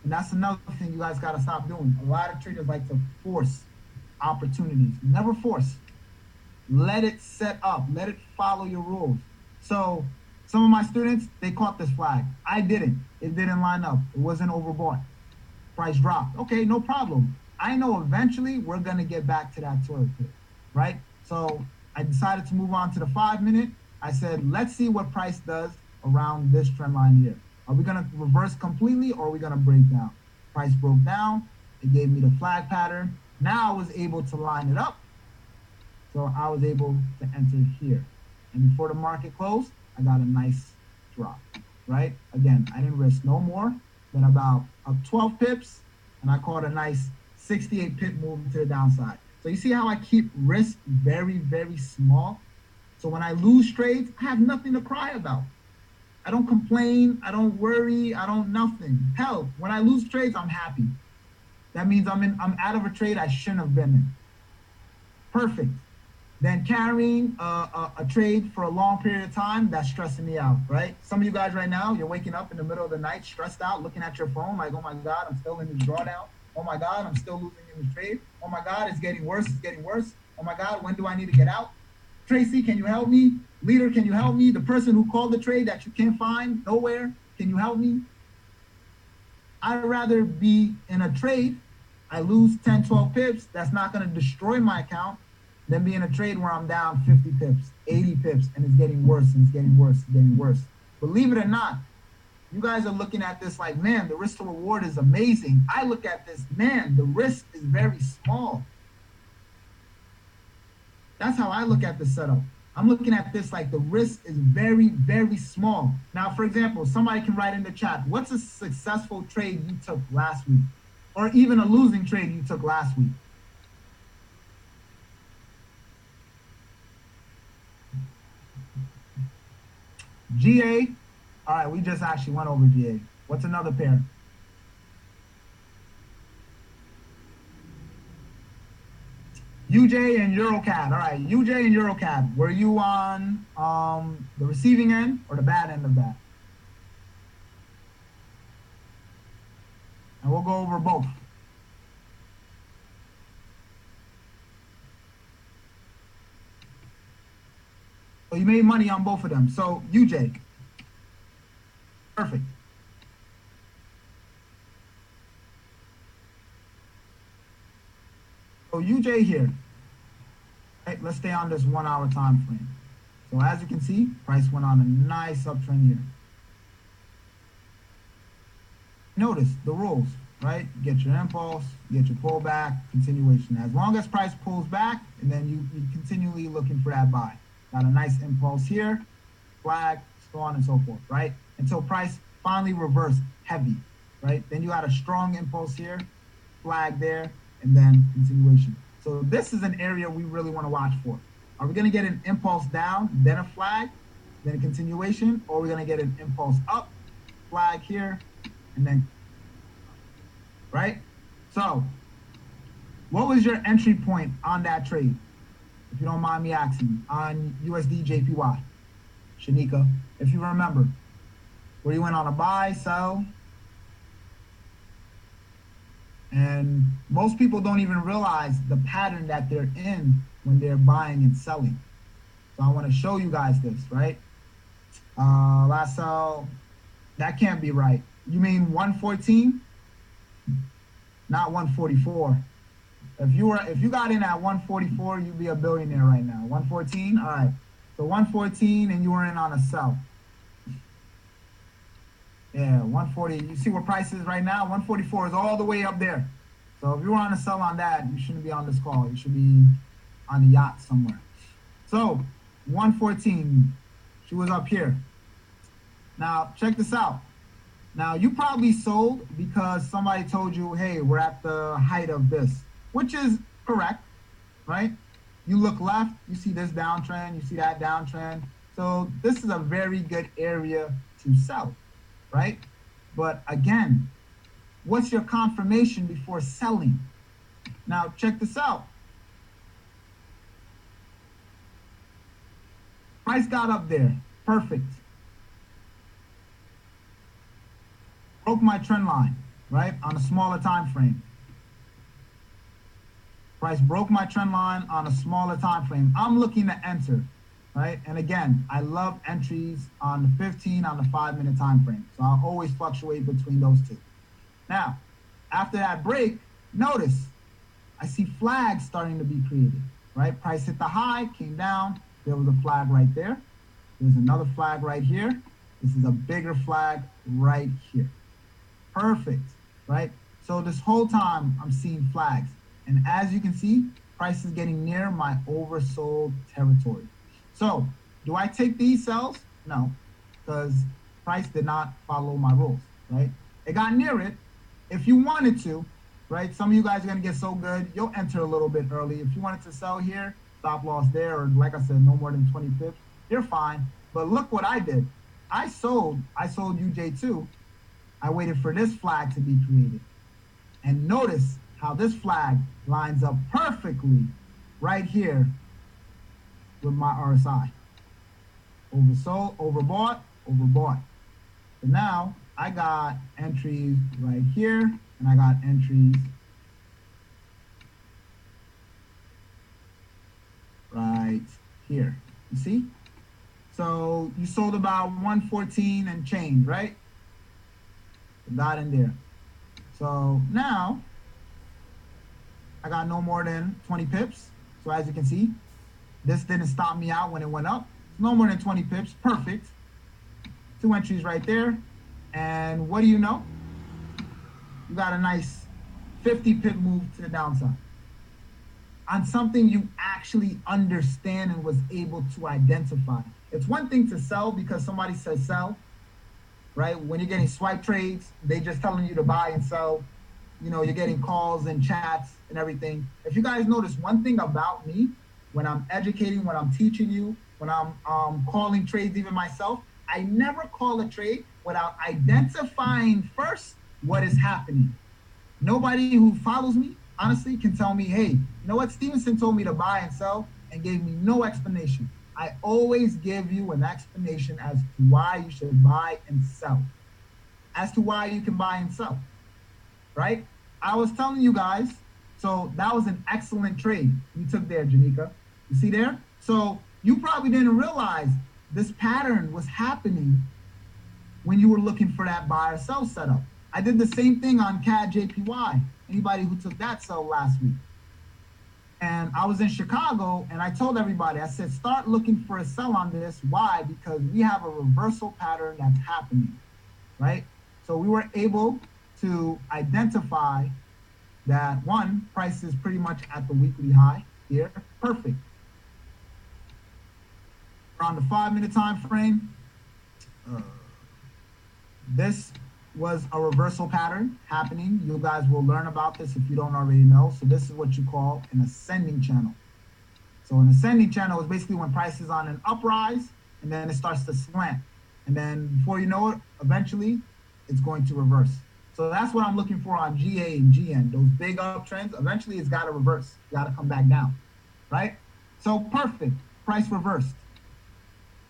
And that's another thing you guys got to stop doing. A lot of traders like to force opportunities. Never force. let it set up, let it follow your rules. So some of my students, they caught this flag. I didn't. It didn't line up. It wasn't overbought. Price dropped. Okay, no problem. I know eventually we're gonna get back to that toilet pit, right? So I decided to move on to the 5 minute. I said, let's see what price does around this trend line here. Are we gonna reverse completely or are we gonna break down? Price broke down. It gave me the flag pattern. Now I was able to line it up. So I was able to enter here. And before the market closed, I got a nice drop, right? Again, I didn't risk no more than about up 12 pips, and I caught a nice 68 pip move to the downside. So you see how I keep risk very, very small? So when I lose trades, I have nothing to cry about. I don't complain, I don't worry, I don't nothing. Hell, when I lose trades, I'm happy. That means I'm out of a trade I shouldn't have been in. Perfect. Then carrying a trade for a long period of time, that's stressing me out, right? Some of you guys right now, you're waking up in the middle of the night, stressed out, looking at your phone, like, oh my God, I'm still in this drawdown. Oh my God, I'm still losing in this trade. Oh my God, it's getting worse, it's getting worse. Oh my God, when do I need to get out? Tracy, can you help me? Leader, can you help me? The person who called the trade that you can't find nowhere, can you help me? I'd rather be in a trade, I lose 10, 12 pips, that's not going to destroy my account, than be in a trade where I'm down 50 pips, 80 pips, and it's getting worse and it's getting worse, it's getting worse. Believe it or not, you guys are looking at this like, man, the risk to reward is amazing. I look at this, man, the risk is very small. That's how I look at the setup. I'm looking at this like the risk is very, very small. Now, for example, somebody can write in the chat, what's a successful trade you took last week? Or even a losing trade you took last week? GA. All right, we just actually went over GA. What's another pair? UJ and EuroCAD. All right, UJ and EuroCAD. Were you on the receiving end or the bad end of that? And we'll go over both. So you made money on both of them. So UJ. Perfect. So UJ here. Right, let's stay on this 1 hour time frame. So as you can see, price went on a nice uptrend here. Notice the rules, right? Get your impulse, get your pullback, continuation. As long as price pulls back, and then you continually looking for that buy. Got a nice impulse here, flag, so on and so forth, right? Until price finally reversed heavy, right? Then you got a strong impulse here, flag there, and then continuation. So this is an area we really want to watch for. Are we going to get an impulse down, then a flag, then a continuation, or are we going to get an impulse up, flag here, and then, right? So what was your entry point on that trade? If you don't mind me asking, on USD JPY, Shanika, if you remember, where you went on a buy, sell, and most people don't even realize the pattern that they're in when they're buying and selling. So I want to show you guys this, right? Last sell, that can't be right. You mean 114? Not 144. If you got in at 144, you'd be a billionaire right now. 114, all right. So 114, and you were in on a sell. Yeah, 140. You see where price is right now? 144 is all the way up there. So if you were on a sell on that, you shouldn't be on this call. You should be on a yacht somewhere. So 114, she was up here. Now check this out. Now you probably sold because somebody told you, hey, we're at the height of this, which is correct, right? You look left, you see this downtrend, you see that downtrend. So this is a very good area to sell, right? But again, what's your confirmation before selling? Now check this out. Price got up there, perfect. Broke my trend line, right? On a smaller time frame. Price broke my trend line on a smaller time frame. I'm looking to enter, right? And again, I love entries on the 15 on the 5 minute time frame. So I'll always fluctuate between those two. Now, after that break, notice I see flags starting to be created, right? Price hit the high, came down. There was a flag right there. There's another flag right here. This is a bigger flag right here. Perfect, right? So this whole time I'm seeing flags. And as you can see, price is getting near my oversold territory. So do I take these sells? No, because price did not follow my rules, right? It got near it. If you wanted to, right? Some of you guys are gonna get so good, you'll enter a little bit early. If you wanted to sell here, stop loss there, or like I said, no more than 20 pips, you're fine. But look what I did. I sold UJ2. I waited for this flag to be created. And notice how this flag lines up perfectly right here with my RSI. Oversold, overbought, overbought. So now I got entries right here, and I got entries right here. You see? So you sold about 114 and change, right? Got in there. So now I got no more than 20 pips. So as you can see, this didn't stop me out when it went up. No more than 20 pips. Perfect. Two entries right there. And what do you know? You got a nice 50 pip move to the downside on something you actually understand and was able to identify. It's one thing to sell because somebody says sell, right? When you're getting swipe trades, they just telling you to buy and sell. You know, you're getting calls and chats and everything. If you guys notice one thing about me, when I'm educating, when I'm teaching you, when I'm calling trades even myself, I never call a trade without identifying first what is happening. Nobody who follows me, honestly, can tell me, hey, you know what? Stevenson told me to buy and sell and gave me no explanation. I always give you an explanation as to why you should buy and sell, as to why you can buy and sell, right? I was telling you guys, so that was an excellent trade you took there, Janika. You see there? So you probably didn't realize this pattern was happening when you were looking for that buy or sell setup. I did the same thing on CAD JPY. Anybody who took that sell last week. And I was in Chicago and I told everybody, I said, start looking for a sell on this. Why? Because we have a reversal pattern that's happening, right? So we were able to identify that one, price is pretty much at the weekly high here. Perfect. On the 5 minute time frame, this was a reversal pattern happening. You guys will learn about this if you don't already know. So this is what you call an ascending channel. So an ascending channel is basically when price is on an uprise and then it starts to slant. And then before you know it, eventually it's going to reverse. So that's what I'm looking for on GA and GN. Those big uptrends, eventually it's got to reverse. It's got to come back down, right? So perfect. Price reversed.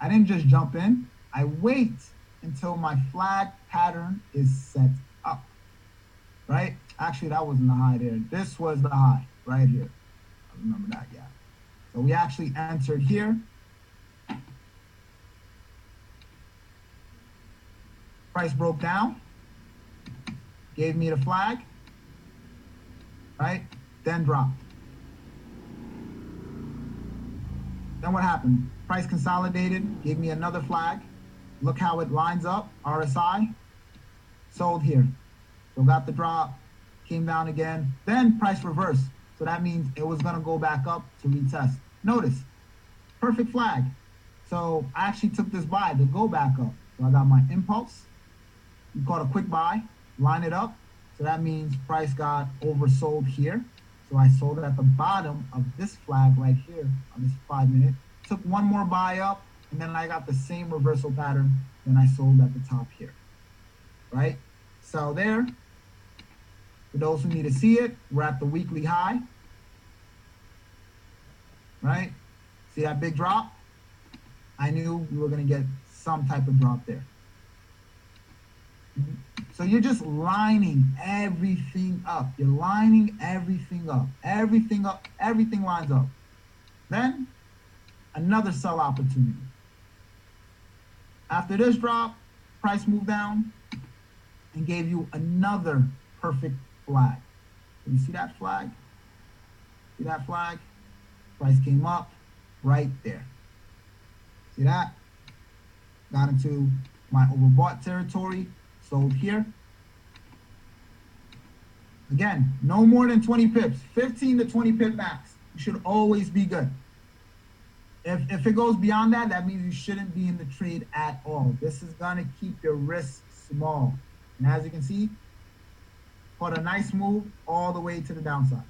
I didn't just jump in. I wait until my flag pattern is set up, right? Actually, that wasn't the high there. This was the high right here. I remember that, yeah. So we actually entered here. Price broke down, gave me the flag, right? Then dropped. Then what happened? Price consolidated, gave me another flag. Look how it lines up, RSI, sold here. So got the drop, came down again, then price reversed. So that means it was gonna go back up to retest. Notice, perfect flag. So I actually took this buy to go back up. So I got my impulse, you caught a quick buy, line it up. So that means price got oversold here. So I sold it at the bottom of this flag right here on this 5 minute. Took one more buy up, and then I got the same reversal pattern. Then I sold at the top here, right? Sell there. For those who need to see it, we're at the weekly high, right? See that big drop? I knew we were gonna get some type of drop there. So you're just lining everything up. You're lining everything up. Everything up. Everything lines up. Then another sell opportunity. After this drop, price moved down and gave you another perfect flag. You see that flag? See that flag? Price came up right there. See that? Got into my overbought territory, sold here. Again, no more than 20 pips, 15 to 20 pip max. You should always be good. If it goes beyond that, that means you shouldn't be in the trade at all. This is gonna keep your risk small. And as you can see, caught a nice move all the way to the downside.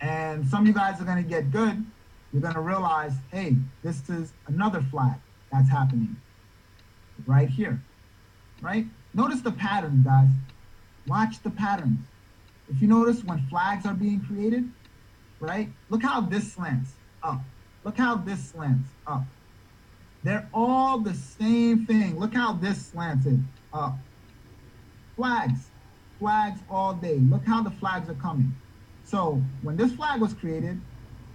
And some of you guys are gonna get good. You're gonna realize, hey, this is another flag that's happening right here, right? Notice the pattern, guys. Watch the patterns. If you notice when flags are being created, right? Look how this slants up. Look how this slants up. They're all the same thing. Look how this slanted up. Flags, flags all day. Look how the flags are coming. So when this flag was created,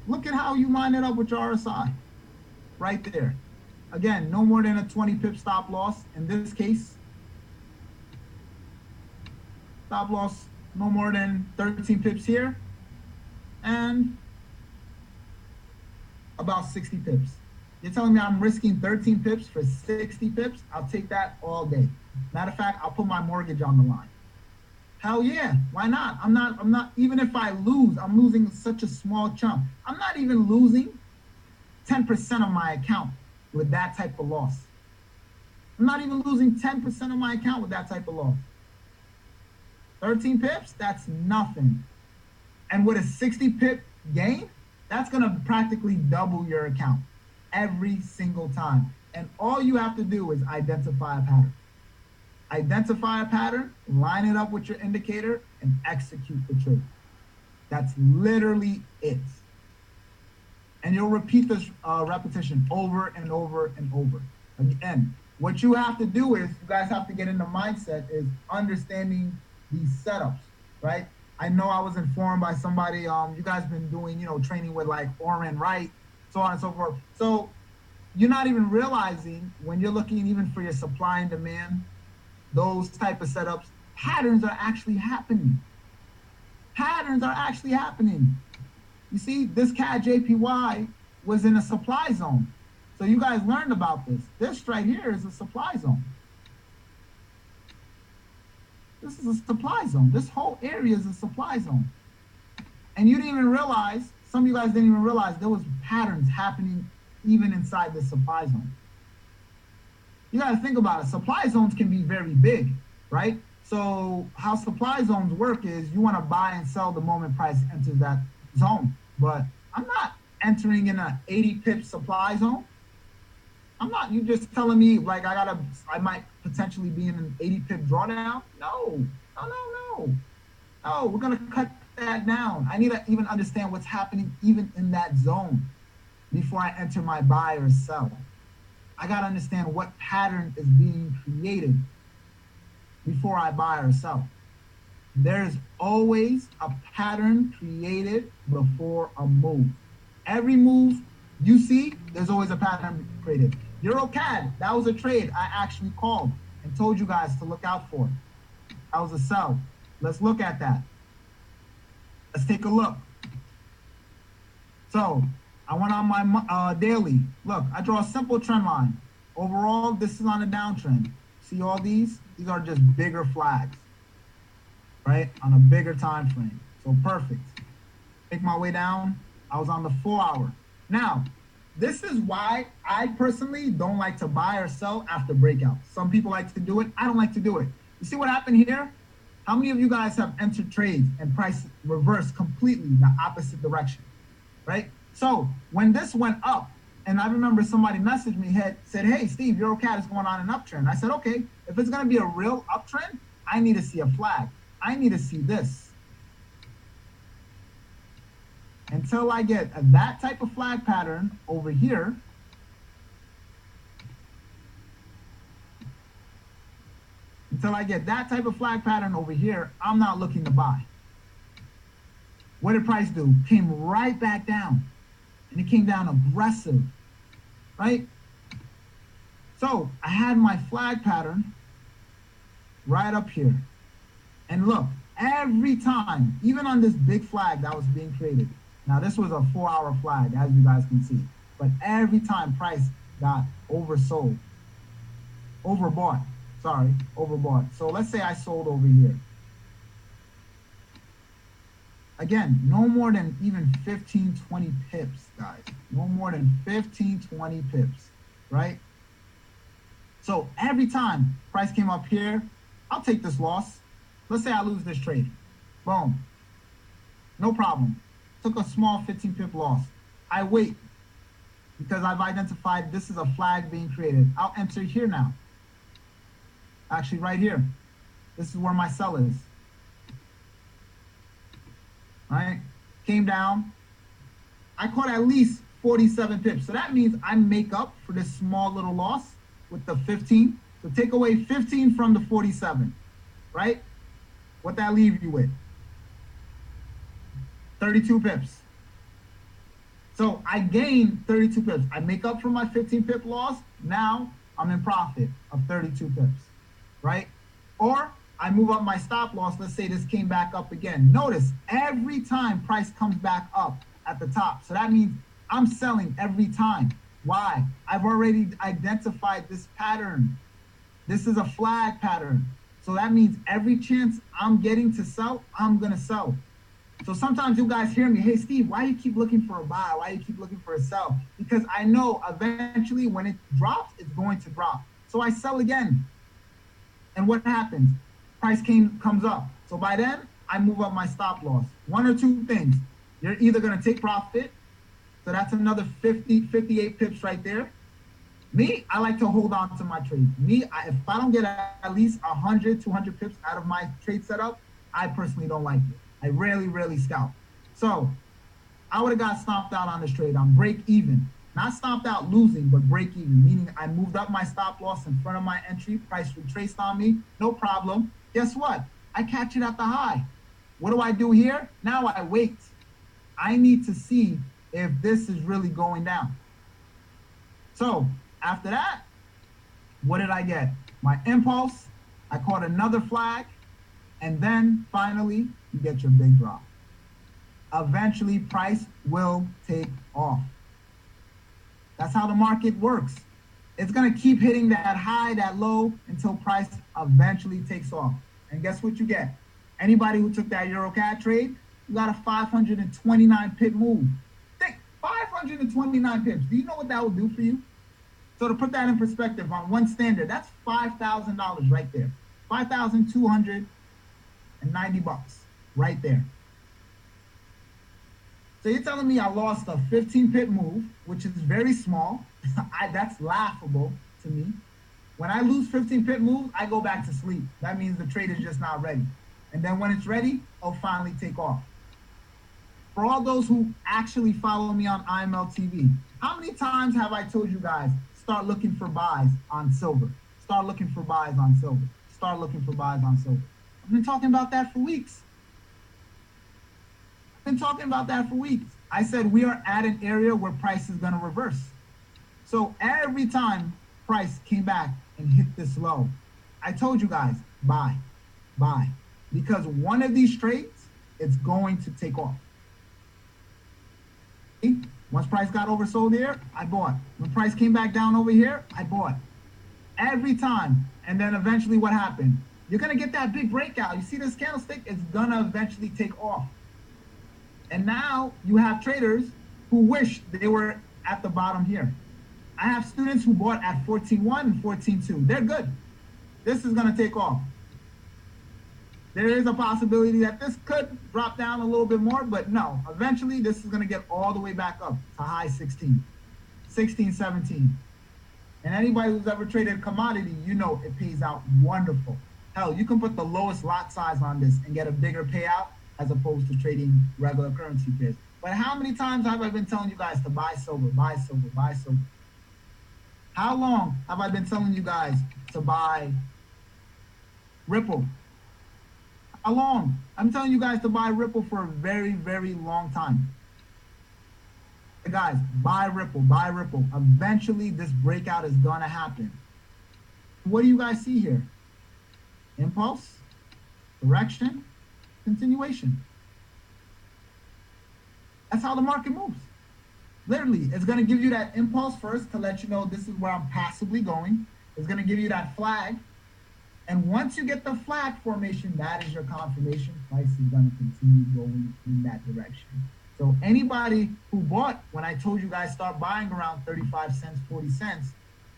look at how you line it up with your RSI, right there. Again, no more than a 20 pip stop loss. In this case, stop loss no more than 13 pips here and about 60 pips. You're telling me I'm risking 13 pips for 60 pips? I'll take that all day. Matter of fact, I'll put my mortgage on the line. Hell yeah, why not? I'm not, even if I lose, I'm losing such a small chunk. I'm not even losing 10% of my account with that type of loss. I'm not even losing 10% of my account with that type of loss. 13 pips, that's nothing. And with a 60 pip gain, that's gonna practically double your account every single time. And all you have to do is identify a pattern. Identify a pattern, line it up with your indicator, and execute the trade. That's literally it. And you'll repeat this repetition over and over and over. Again, what you have to do is, you guys have to get in the mindset is understanding these setups, right? I know I was informed by somebody, you guys been doing, training with like Orrin Wright, so on and so forth. So you're not even realizing when you're looking even for your supply and demand, those type of setups, patterns are actually happening. Patterns are actually happening. You see, this CAD JPY was in a supply zone. So you guys learned about this. This right here is a supply zone. This is a supply zone. This whole area is a supply zone. And you didn't even realize, some of you guys didn't even realize there was patterns happening even inside the supply zone. You got to think about it. Supply zones can be very big, right? So how supply zones work is you want to buy and sell the moment price enters that zone. But I'm not entering in an 80 pip supply zone. I'm not, you just telling me like I might potentially be in an 80 pip drawdown. No, we're going to cut that down. I need to even understand what's happening even in that zone before I enter my buy or sell. I got to understand what pattern is being created before I buy or sell. There's always a pattern created before a move. Every move you see, there's always a pattern created. EuroCAD, that was a trade I actually called and told you guys to look out for. That was a sell. Let's look at that. Let's take a look. So I went on my daily. Look, I draw a simple trend line. Overall, this is on a downtrend. See all these? These are just bigger flags, right? On a bigger time frame. So perfect. Make my way down. I was on the 4 hour. Now, this is why I personally don't like to buy or sell after breakouts. Some people like to do it. I don't like to do it. You see what happened here? How many of you guys have entered trades and price reversed completely the opposite direction, right? So when this went up, and I remember somebody messaged me, said, hey, Steve, EuroCAD is going on an uptrend. I said, okay, if it's going to be a real uptrend, I need to see a flag. I need to see this. Until I get that type of flag pattern over here, until I get that type of flag pattern over here, I'm not looking to buy. What did price do? Came right back down. And it came down aggressive, right? So I had my flag pattern right up here. And look, every time, even on this big flag that was being created, now this was a 4-hour flag, as you guys can see, but every time price got oversold, overbought, sorry, overbought. So let's say I sold over here. Again, no more than even 15, 20 pips, guys. No more than 15, 20 pips, right? So every time price came up here, I'll take this loss. Let's say I lose this trade. Boom. No problem. Took a small 15 pip loss. I wait because I've identified this is a flag being created. I'll enter here now. Actually, right here. This is where my sell is. Right? Came down. I caught at least 47 pips. So that means I make up for this small little loss with the 15. So take away 15 from the 47, right? What that leave you with? 32 pips. So I gain 32 pips. I make up for my 15 pip loss. Now I'm in profit of 32 pips, right? Or I move up my stop loss. Let's say this came back up again. Notice every time price comes back up at the top. So that means I'm selling every time. Why? I've already identified this pattern. This is a flag pattern. So that means every chance I'm getting to sell, I'm going to sell. So sometimes you guys hear me, hey, Steve, why do you keep looking for a buy? Why do you keep looking for a sell? Because I know eventually when it drops, it's going to drop. So I sell again. And what happens? Price comes up. So by then, I move up my stop loss. One or two things. You're either going to take profit. So that's another 58 pips right there. Me, I like to hold on to my trades. If I don't get at least 100, 200 pips out of my trade setup, I personally don't like it. I rarely scalp. So I would have got stomped out on this trade on break even. Not stomped out losing, but break even, meaning I moved up my stop loss in front of my entry, price retraced on me, no problem. Guess what? I catch it at the high. What do I do here? Now I wait. I need to see if this is really going down. So after that, what did I get? My impulse, I caught another flag, and then finally, you get your big drop. Eventually, price will take off. That's how the market works. It's going to keep hitting that high, that low, until price eventually takes off. And guess what you get? Anybody who took that EuroCAD trade, you got a 529 pip move. Think 529 pips. Do you know what that will do for you? So to put that in perspective, on one standard, that's $5,000 right there. 5,290 bucks right there. So you're telling me I lost a 15 pip move, which is very small. That's laughable to me. When I lose 15 pip moves, I go back to sleep. That means the trade is just not ready. And then when it's ready, it'll finally take off. For all those who actually follow me on IML TV, how many times have I told you guys, start looking for buys on silver? Start looking for buys on silver. Start looking for buys on silver. I've been talking about that for weeks. I said we are at an area where price is going to reverse. So every time price came back and hit this low, I told you guys, buy. Because one of these trades, it's going to take off. Once price got oversold here, I bought. When price came back down over here, I bought. Every time. And then eventually what happened? You're going to get that big breakout. You see this candlestick? It's going to eventually take off. And now you have traders who wish they were at the bottom here. I have students who bought at 14.1 and 14.2. They're good. This is going to take off. There is a possibility that this could drop down a little bit more, but no. Eventually, this is going to get all the way back up to high 16, 17. And anybody who's ever traded a commodity, you know it pays out wonderful. Hell, you can put the lowest lot size on this and get a bigger payout as opposed to trading regular currency pairs. But how many times have I been telling you guys to buy silver, buy silver, buy silver? How long have I been telling you guys to buy Ripple. How long? I'm telling you guys to buy Ripple for a very, very long time. Guys, buy Ripple, buy Ripple. Eventually, this breakout is gonna happen. What do you guys see here? Impulse, correction, continuation. That's how the market moves. Literally, it's gonna give you that impulse first to let you know this is where I'm passively going. It's gonna give you that flag. And once you get the flag formation, that is your confirmation. Price is going to continue going in that direction. So anybody who bought when I told you guys start buying around 35 cents, 40 cents,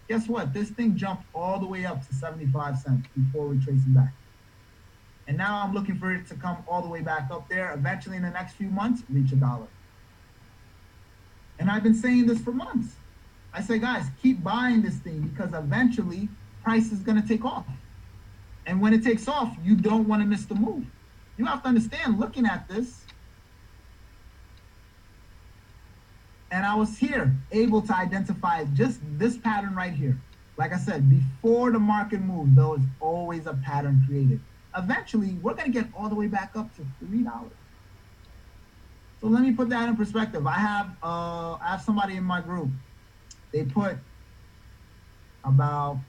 guess what? This thing jumped all the way up to 75 cents before retracing back. And now I'm looking for it to come all the way back up there. Eventually in the next few months, reach $1. And I've been saying this for months. I say, guys, keep buying this thing because eventually price is going to take off. And when it takes off, you don't want to miss the move. You have to understand, looking at this, and I was here able to identify just this pattern right here. Like I said, before the market moves, there was always a pattern created. Eventually, we're going to get all the way back up to $3. So let me put that in perspective. I have somebody in my group. They put about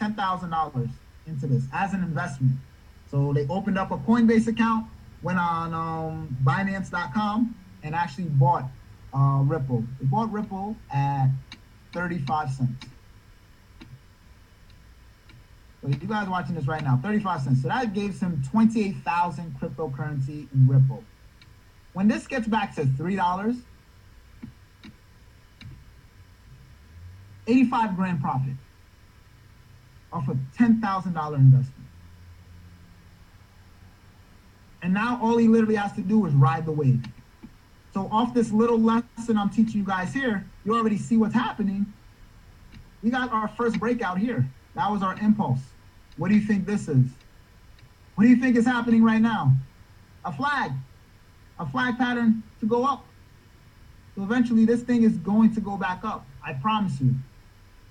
$10,000 into this as an investment. So they opened up a Coinbase account, went on Binance.com, and actually bought Ripple. They bought Ripple at 35 cents. So you guys watching this right now, 35 cents. So that gives him 28,000 cryptocurrency in Ripple. When this gets back to $3, 85 grand profit off a $10,000 investment. And now all he literally has to do is ride the wave. So off this little lesson I'm teaching you guys here, you already see what's happening. We got our first breakout here. That was our impulse. What do you think this is? What do you think is happening right now? A flag pattern to go up. So eventually this thing is going to go back up. I promise you.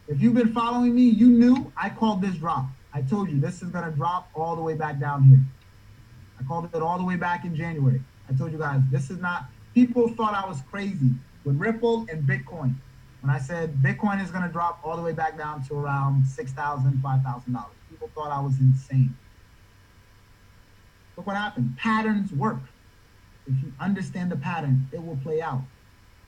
If you've been following me, you knew I called this drop. I told you this is going to drop all the way back down here. I called it all the way back in January. I told you guys, this is not, people thought I was crazy with Ripple and Bitcoin. When I said Bitcoin is going to drop all the way back down to around $6,000, $5,000. People thought I was insane. Look what happened. Patterns work. If you understand the pattern, it will play out.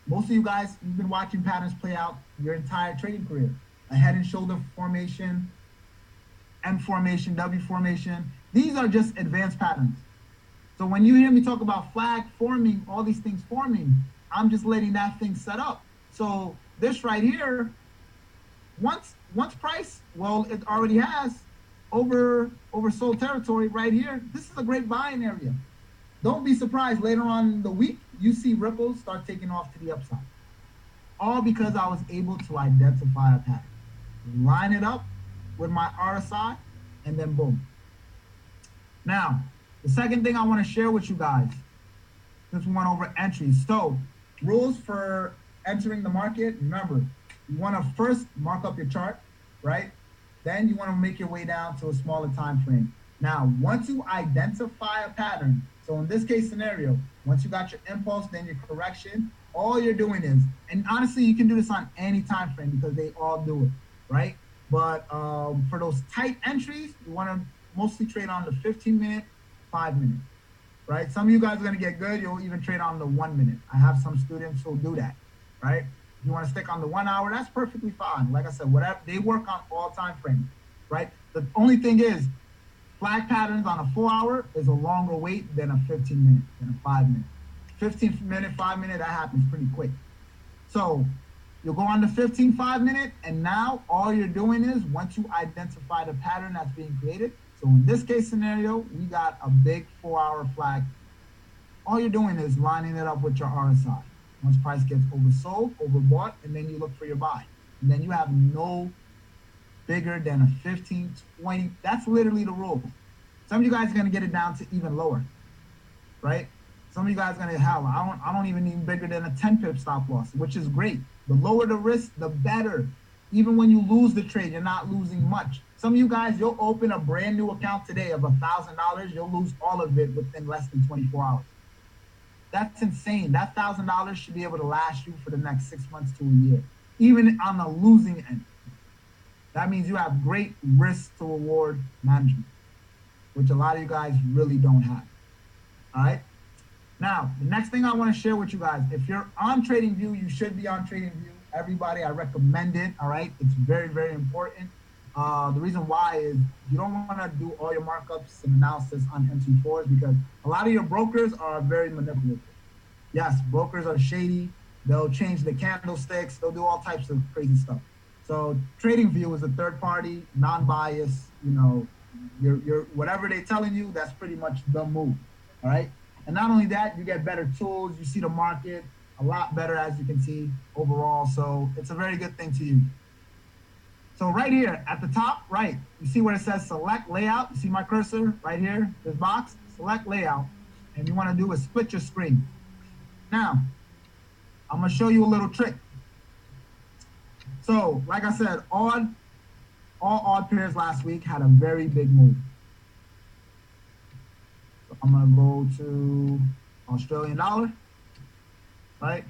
Most of you guys, you've been watching patterns play out your entire trading career. A head and shoulder formation, M formation, W formation. These are just advanced patterns. So when you hear me talk about flag forming, all these things forming, I'm just letting that thing set up. So this right here, once price, well, it already has oversold territory right here. This is a great buying area. Don't be surprised later on in the week, you see Ripple start taking off to the upside. All because I was able to identify a pattern, line it up with my RSI, and then boom. Now, the second thing I want to share with you guys, since we went over entries. So, rules for entering the market, remember, you want to first mark up your chart, right? Then you want to make your way down to a smaller time frame. Now, once you identify a pattern, so in this case scenario, once you got your impulse, then your correction, all you're doing is, and honestly, you can do this on any time frame because they all do it, right? But for those tight entries, you want to mostly trade on the 15-minute, 5-minute, right? Some of you guys are going to get good. You'll even trade on the 1 minute. I have some students who do that, right? If you want to stick on the 1 hour, that's perfectly fine. Like I said, whatever, they work on all time frames, right? The only thing is, flag patterns on a 4 hour is a longer wait than a 15-minute, than a 5-minute. 15-minute, 5-minute, that happens pretty quick. So you'll go on the 15, 5-minute, and now all you're doing is, once you identify the pattern that's being created, so in this case scenario, we got a big 4-hour flag. All you're doing is lining it up with your RSI. Once price gets oversold, overbought, and then you look for your buy. And then you have no bigger than a 15, 20. That's literally the rule. Some of you guys are going to get it down to even lower, right? Some of you guys are going to have, I don't even need bigger than a 10 pip stop loss, which is great. The lower the risk, the better. Even when you lose the trade, you're not losing much. Some of you guys, you'll open a brand new account today of $1,000. You'll lose all of it within less than 24 hours. That's insane. That $1,000 should be able to last you for the next 6 months to a year, even on the losing end. That means you have great risk to reward management, which a lot of you guys really don't have. All right. Now, the next thing I want to share with you guys, if you're on TradingView, you should be on TradingView. Everybody, I recommend it. All right. It's very, very important. The reason why is you don't want to do all your markups and analysis on MC4s because a lot of your brokers are very manipulative. Yes, brokers are shady. They'll change the candlesticks. They'll do all types of crazy stuff. So TradingView is a third party, non-biased. You're whatever they're telling you, that's pretty much the move. All right. And not only that, you get better tools. You see the market a lot better, as you can see overall. So it's a very good thing to use. So right here at the top right, you see where it says select layout. You see my cursor right here, this box, select layout. And you want to do is split your screen. Now, I'm going to show you a little trick. So, like I said, all odd pairs last week had a very big move. So I'm going to go to Australian dollar, right?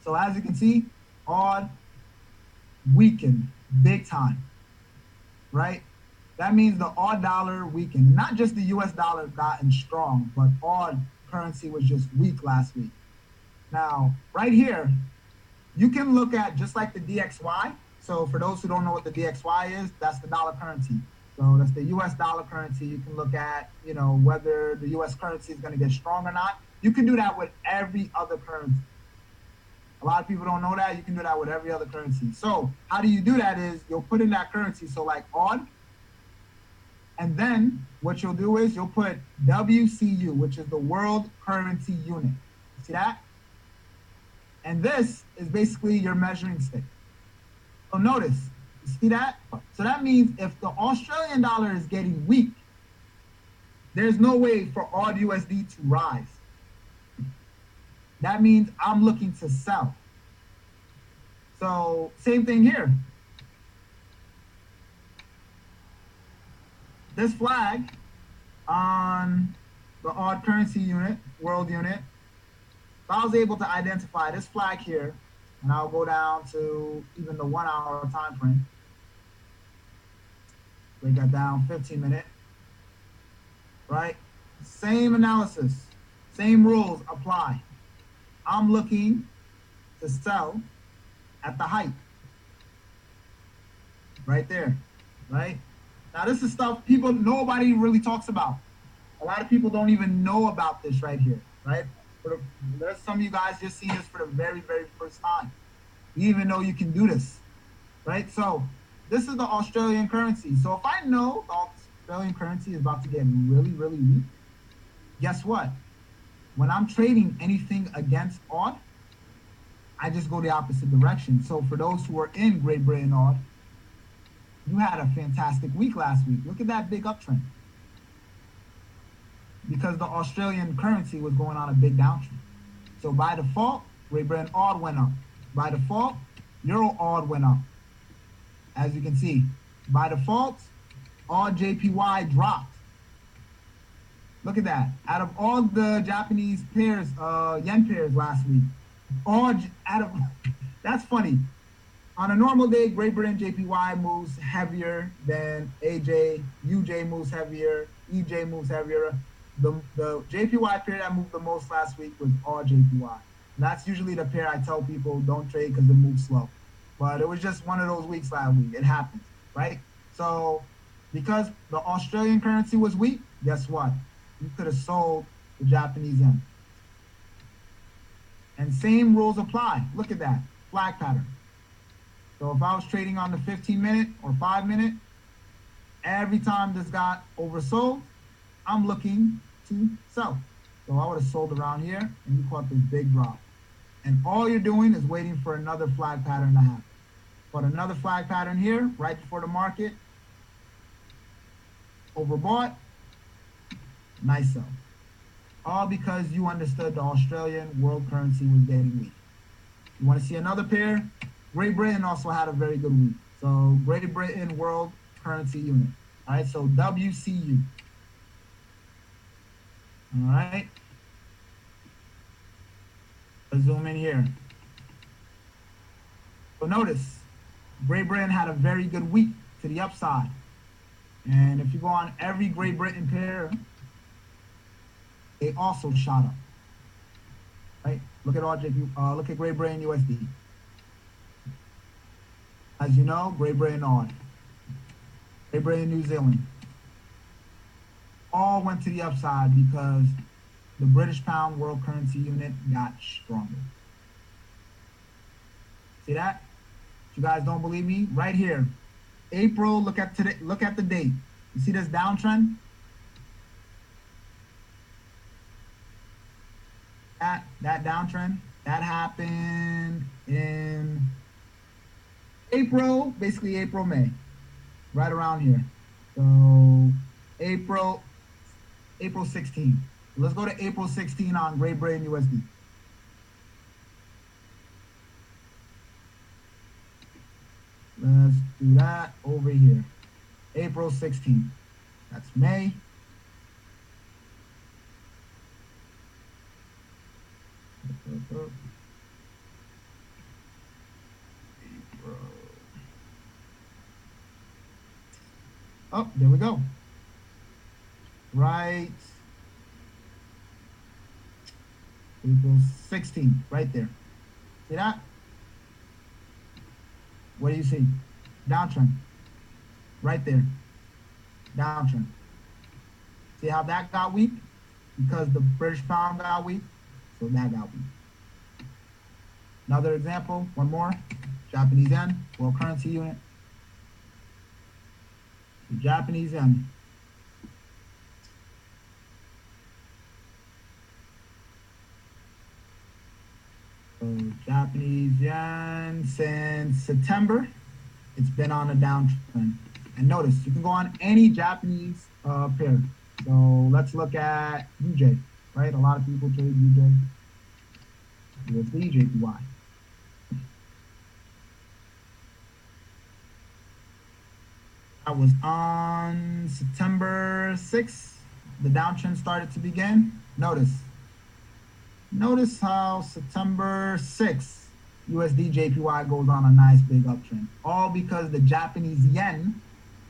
So as you can see, odd weakened big time, right? That means the odd dollar weakened. Not just the US dollar gotten strong, but odd currency was just weak last week. Now, right here, you can look at just like the DXY. So for those who don't know what the DXY is, that's the dollar currency. So that's the US dollar currency. You can look at, whether the US currency is going to get strong or not. You can do that with every other currency. A lot of people don't know that. You can do that with every other currency. So how do you do that is you'll put in that currency. So like odd. And then what you'll do is you'll put WCU, which is the World Currency Unit. See that? And this is basically your measuring stick. So notice, you see that? So that means if the Australian dollar is getting weak, there's no way for odd USD to rise. That means I'm looking to sell. So same thing here. This flag on the odd currency unit, world unit, if I was able to identify this flag here, and I'll go down to even the 1 hour time frame, break that down, 15-minute, right? Same analysis, same rules apply. I'm looking to sell at the height, right there, right? Now this is stuff nobody really talks about. A lot of people don't even know about this right here, right? There's some of you guys just seeing this for the very, very first time. You even know you can do this, right? So this is the Australian currency. So if I know the Australian currency is about to get really, really weak, guess what? When I'm trading anything against odd, I just go the opposite direction. So for those who are in Great Britain odd, you had a fantastic week last week. Look at that big uptrend. Because the Australian currency was going on a big downtrend. So by default, Great Britain odd went up. By default, Euro odd went up. As you can see, by default, odd JPY dropped. Look at that. Out of all the Japanese pairs, yen pairs last week, that's funny. On a normal day, Great Britain JPY moves heavier than AJ, UJ moves heavier, EJ moves heavier. The JPY pair that moved the most last week was odd JPY. And that's usually the pair I tell people don't trade because it moves slow. But it was just one of those weeks last week. It happens, right? So because the Australian currency was weak, guess what? You could have sold the Japanese yen. And same rules apply. Look at that flag pattern. So if I was trading on the 15-minute or 5-minute, every time this got oversold, I'm looking to sell. So I would have sold around here and you caught this big drop. And all you're doing is waiting for another flag pattern to happen. But another flag pattern here, right before the market, overbought, nice sell. All because you understood the Australian world currency was getting weak. You want to see another pair? Great Britain also had a very good week. So Great Britain world currency unit. All right, so WCU. All right, let's zoom in here. So notice, Great Britain had a very good week to the upside. And if you go on every Great Britain pair, they also shot up. Right? Look at look at Great Britain USD. As you know, Great Britain odd, Great Britain New Zealand, all went to the upside because the British pound world currency unit got stronger. See that? If you guys don't believe me, right here, April. Look at today. Look at the date. You see this downtrend? That downtrend that happened in April, basically April, May, right around here. So April, April 16. Let's go to April 16 on Great Britain USD. Let's do that over here. April 16. That's May. April. Oh, there we go. Right. April 16, right there. See that? What do you see? Downtrend. Right there. Downtrend. See how that got weak? Because the British pound got weak, so that got weak. Another example, one more. Japanese yen, world currency unit. The Japanese yen. So Japanese yen since September, it's been on a downtrend. And notice, you can go on any Japanese pair. So let's look at UJ, right? A lot of people trade UJ. USD, JPY. That was on September 6th. The downtrend started to begin. Notice how September 6th, USD JPY goes on a nice big uptrend. All because the Japanese yen,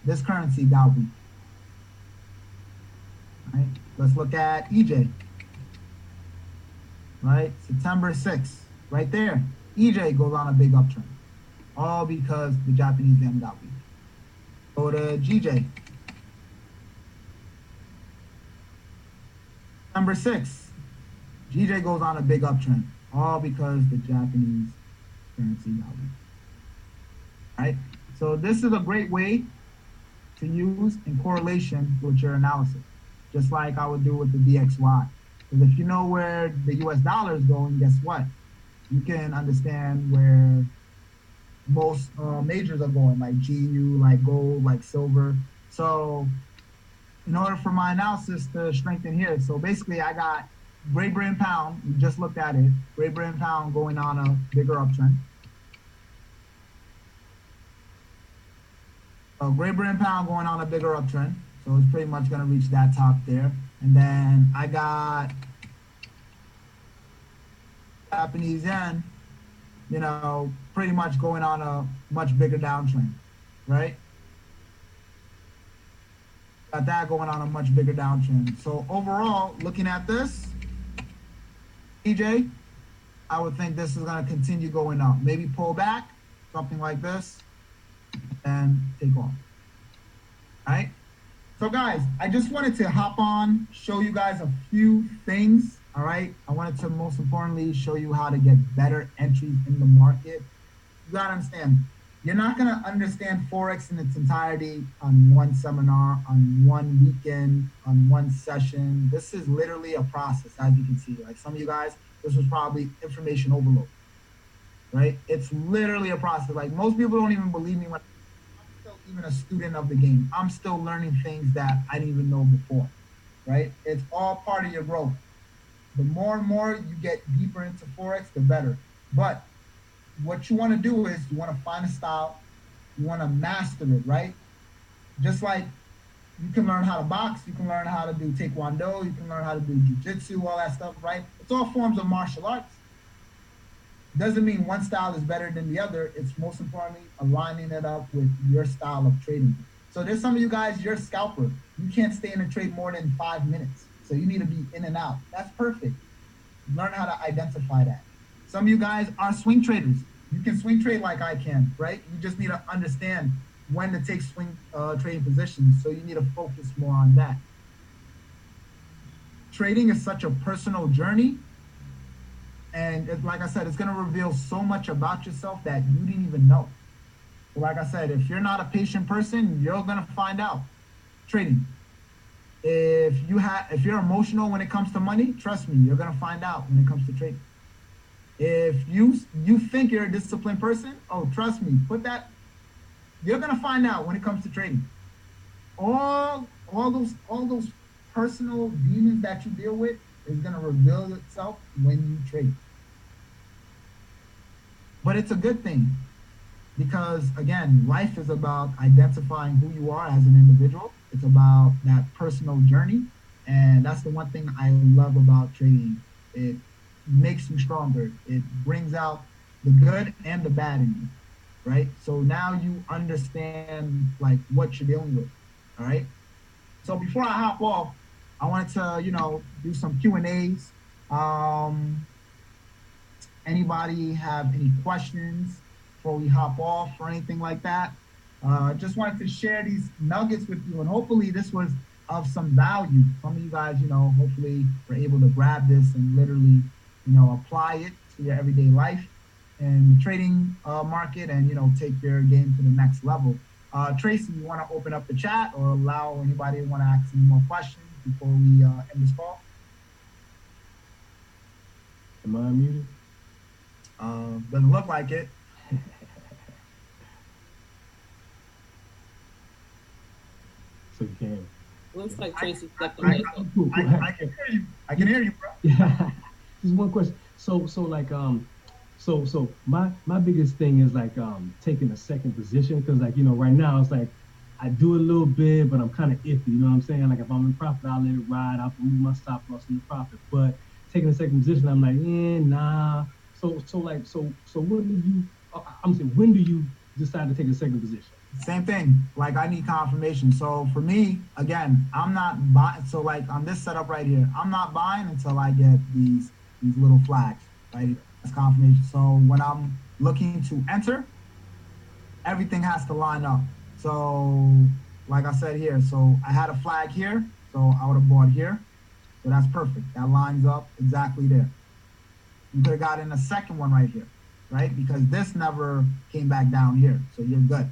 this currency got weak. Right? Let's look at EJ. Right? September 6th, right there. EJ goes on a big uptrend. All because the Japanese yen got weak. Go to GJ. Number 6, GJ goes on a big uptrend, all because the Japanese currency got weak. Right? So this is a great way to use in correlation with your analysis, just like I would do with the DXY. Because if you know where the US dollar is going, guess what? You can understand where most majors are going, like GU, like gold, like silver. So in order for my analysis to strengthen here, so basically I got Great Britain pound, we just looked at it, Great Britain pound going on a bigger uptrend. So Great Britain pound going on a bigger uptrend. So it's pretty much gonna reach that top there. And then I got Japanese yen, you know, pretty much going on a much bigger downtrend, right? Got that going on a much bigger downtrend. So overall, looking at this, EJ, I would think this is going to continue going up. Maybe pull back, something like this, and take off. All right? So guys, I just wanted to hop on, show you guys a few things, all right? I wanted to most importantly show you how to get better entries in the market. You got to understand, you're not going to understand Forex in its entirety on one seminar, on one weekend, on one session. This is literally a process, as you can see. Like some of you guys, this was probably information overload, right? It's literally a process. Like most people don't even believe me when I'm still even a student of the game. I'm still learning things that I didn't even know before, right? It's all part of your growth. The more and more you get deeper into Forex, the better. But what you want to do is you want to find a style, you want to master it, right? Just like you can learn how to box, you can learn how to do taekwondo, you can learn how to do jujitsu, all that stuff, right? It's all forms of martial arts. Doesn't mean one style is better than the other. It's most importantly aligning it up with your style of trading. So there's some of you guys, you're a scalper. You can't stay in a trade more than 5 minutes. So you need to be in and out. That's perfect. Learn how to identify that. Some of you guys are swing traders. You can swing trade like I can, right? You just need to understand when to take swing trading positions. So you need to focus more on that. Trading is such a personal journey. And like I said, it's going to reveal so much about yourself that you didn't even know. So like I said, if you're not a patient person, you're going to find out trading. If you're emotional when it comes to money, trust me, you're going to find out when it comes to trading. If you think you're a disciplined person, oh, trust me, put that, you're going to find out when it comes to trading. All those personal demons that you deal with is going to reveal itself when you trade. But it's a good thing because again, life is about identifying who you are as an individual. It's about that personal journey, and that's the one thing I love about trading. It makes you stronger. It brings out the good and the bad in you, right? So now you understand like what you're dealing with. All right. So before I hop off, I wanted to do some Q&As. Um, Anybody have any questions before we hop off or anything like that? Just wanted to share these nuggets with you, and hopefully this was of some value. Some of you guys, hopefully were able to grab this and literally, apply it to your everyday life and the trading market, and take your game to the next level. Tracy, you want to open up the chat or allow anybody who want to ask any more questions before we end this call? Am I unmuted? Doesn't look like it. So you can. Looks like I, Tracy stepped I, away. So Cool, cool. I can hear you. I can hear you, bro. Yeah. Just one question. So my biggest thing is like taking a second position because like right now it's like I do a little bit, but I'm kind of iffy. You know what I'm saying? Like if I'm in profit, I'll let it ride. I'll move my stop loss in the profit. But taking a second position, I'm like, nah. So when do you? I'm saying when do you decide to take a second position? Same thing. Like I need confirmation. So for me, again, I'm not buying. So like on this setup right here, I'm not buying until I get these little flags, right? Okay. That's confirmation. So when I'm looking to enter, everything has to line up. So like I said here, so I had a flag here, so I would have bought here. So that's perfect. That lines up exactly there. You could have gotten a second one right here, right? Because this never came back down here. So you're good.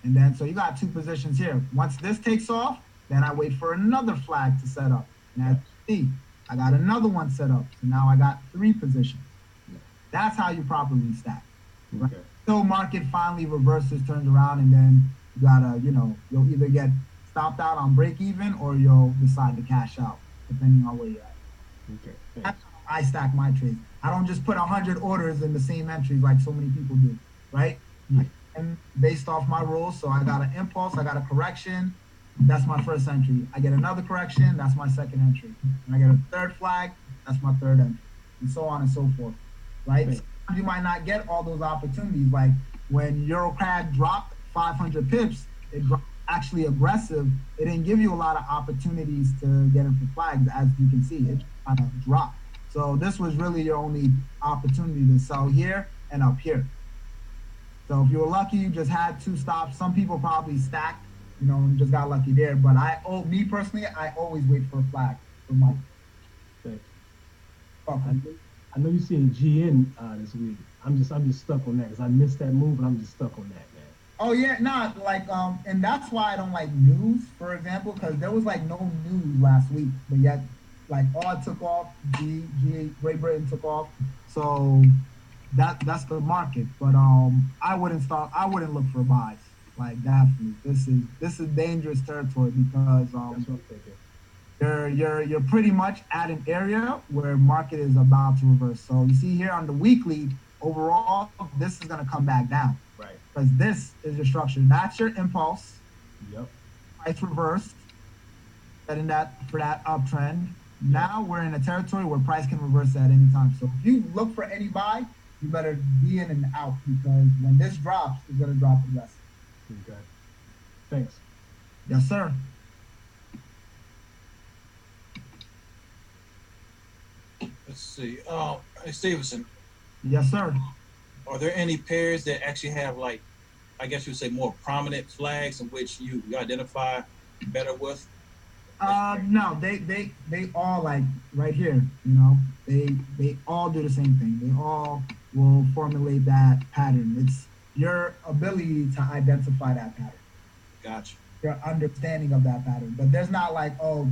And then, so you got two positions here. Once this takes off, then I wait for another flag to set up. And as Gotcha. you see, I got another one set up. So now I got three positions. Yeah. That's how you properly stack, right? Okay. So market finally reverses, turns around, and then you gotta, you'll either get stopped out on break even or you'll decide to cash out, depending on where you're at. Okay. That's Thanks. how I stack my trades. I don't just put 100 orders in the same entries like so many people do, right? Yeah. And based off my rules, so I got an impulse, I got a correction, that's my first entry. I get another correction, that's my second entry. And I get a third flag, that's my third entry, and so on and so forth, right? Thanks. Sometimes you might not get all those opportunities. Like when EuroCAD dropped 500 pips, it dropped actually aggressive. It didn't give you a lot of opportunities to get in for flags, as you can see. It kind of dropped. So this was really your only opportunity to sell here and up here. So if you were lucky, you just had two stops. Some people probably stacked, and just got lucky there. But me personally, I always wait for a flag for my. Thanks. I Okay. know, I know you're seeing GN this week. I'm just stuck on that because I missed that move, and I'm just stuck on that, man. Oh yeah, nah, like and that's why I don't like news, for example, because there was like no news last week, but yet like all took off. Great Britain took off, so that's the market. But I wouldn't look for buys. Like definitely, this is dangerous territory because That's what I'm thinking. you're pretty much at an area where market is about to reverse. So you see here on the weekly overall, this is gonna come back down Right. because this is your structure. That's your impulse. Yep. price reversed, setting that for that uptrend. Now we're in a territory where price can reverse at any time. So if you look for any buy, you better be in and out because when this drops, it's gonna drop aggressive. Okay. Thanks. Yes, sir. Let's see. Hey, Stevenson, Yes, sir. are there any pairs that actually have like, I guess you would say more prominent flags in which you identify better with? No, they all like right here. You know, they all do the same thing. They all will formulate that pattern. It's your ability to identify that pattern, Gotcha. your understanding of that pattern. But there's not like, oh,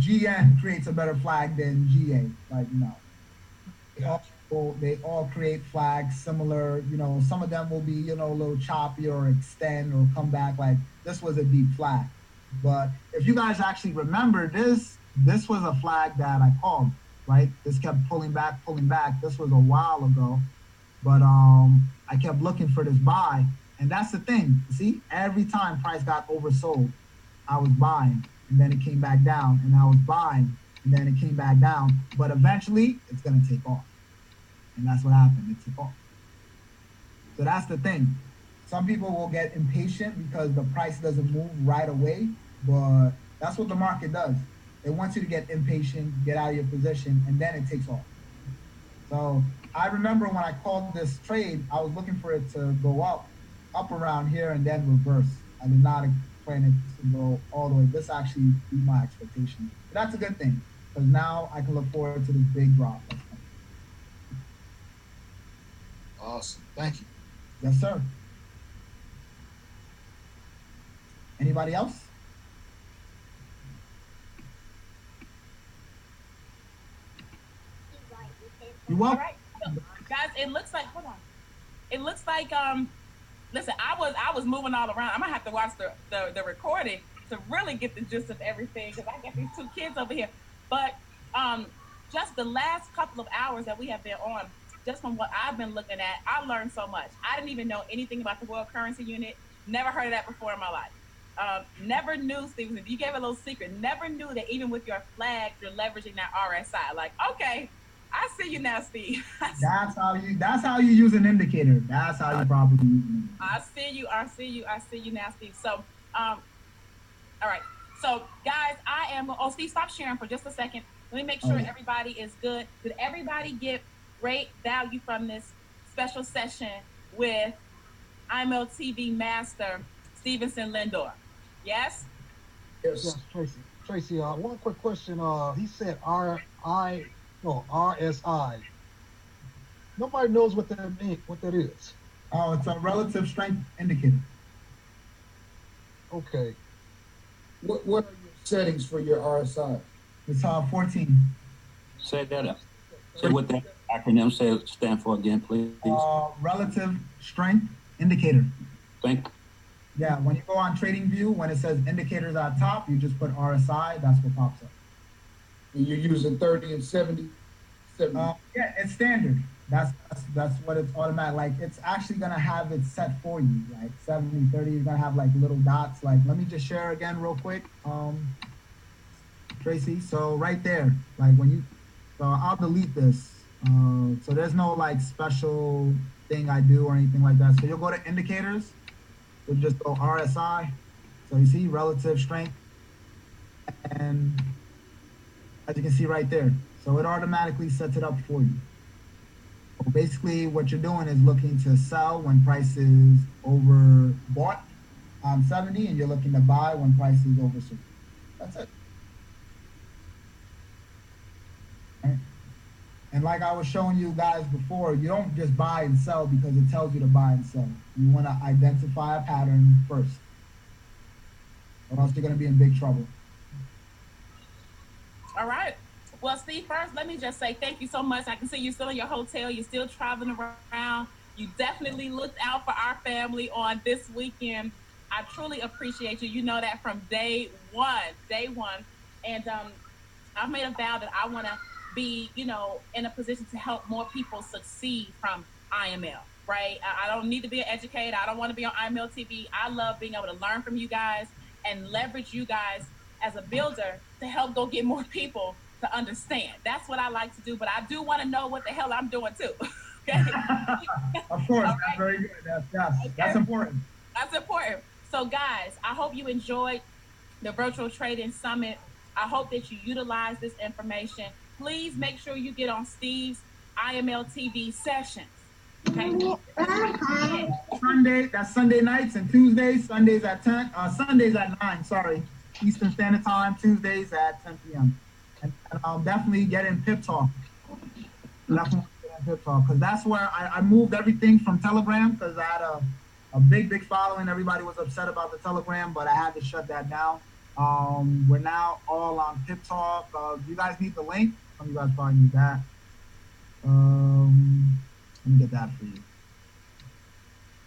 GN creates a better flag than GA. Like no, Gotcha. they all create flags similar. You know, some of them will be a little choppy or extend or come back. Like this was a deep flag, but if you guys actually remember this was a flag that I called. Right, this kept pulling back, pulling back. This was a while ago, but I kept looking for this buy, and that's the thing. See, every time price got oversold, I was buying, and then it came back down, and I was buying, and then it came back down. But eventually, it's gonna take off. And that's what happened. It took off. So that's the thing. Some people will get impatient because the price doesn't move right away, but that's what the market does. It wants you to get impatient, get out of your position, and then it takes off. So I remember when I called this trade, I was looking for it to go up around here, and then reverse. I did not plan it to go all the way. This actually beat my expectations. But that's a good thing because now I can look forward to this big drop. Awesome. Thank you. Yes, sir. Anybody else? You're All welcome. right, so, guys. It looks like. Hold on. It looks like listen, I was moving all around. I'm gonna have to watch the recording to really get the gist of everything because I got these two kids over here. But um, just the last couple of hours that we have been on, just from what I've been looking at, I learned so much. I didn't even know anything about the World Currency Unit. Never heard of that before in my life. Never knew, Stevenson. You gave a little secret. Never knew that even with your flags, you're leveraging that RSI. Like, okay, I see you now, Steve. That's how you use an indicator. That's how you probably use an indicator. I see you. I see you. I see you now, Steve. So, um, all right. So, guys, I am. Oh, Steve, stop sharing for just a second. Let me make Oh sure yeah. everybody is good. Did everybody get great value from this special session with IML Master Stevenson Lindor? Yes. Yes. Yes, Tracy. Tracy, one quick question. He said no, RSI. Nobody knows what that means, what that is. Oh, it's a relative strength indicator. Okay. What are your settings for your RSI? It's 14. Say that up. Say 30. what that acronym stand for again, please. Relative strength indicator. Thank. Yeah, when you go on TradingView, when it says indicators at top, you just put RSI. That's what pops up. And you're using 30 and 70? Yeah, it's standard. That's what it's automatic. Like it's actually gonna have it set for you. Like 70, 30, you're gonna have like little dots. Like let me just share again real quick. Tracy. So right there, like so I'll delete this. So there's no like special thing I do or anything like that. So you'll go to indicators. You'll just go RSI. So you see relative strength, and as you can see right there, so it automatically sets it up for you. So basically, what you're doing is looking to sell when price is overbought on 70, and you're looking to buy when price is oversold. That's it. Right? And like I was showing you guys before, you don't just buy and sell because it tells you to buy and sell. You want to identify a pattern first, or else you're going to be in big trouble. All right. Well, Steve, first, let me just say thank you so much. I can see you're still in your hotel. You're still traveling around. You definitely looked out for our family on this weekend. I truly appreciate you. You know that from day one, day one. And I've made a vow that I want to be, in a position to help more people succeed from IML, right? I don't need to be an educator. I don't want to be on IML TV. I love being able to learn from you guys and leverage you guys as a builder to help go get more people to understand. That's what I like to do, but I do want to know what the hell I'm doing too. Okay. Of course, All that's right. very good. That's Okay. important. That's important. So, guys, I hope you enjoyed the Virtual Trading Summit. I hope that you utilize this information. Please make sure you get on Steve's IML TV sessions. Okay. Sunday, that's Sunday nights and Tuesdays. Sundays at 10. Sundays at 9. Sorry, Eastern Standard Time. Tuesdays at 10 p.m. And definitely get in Pip Talk. Definitely get in Pip Talk because that's where I moved everything from Telegram because I had a big following. Everybody was upset about the Telegram, but I had to shut that down. We're now all on Pip Talk. You guys need the link? Some of you guys probably need that. Let me get that for you.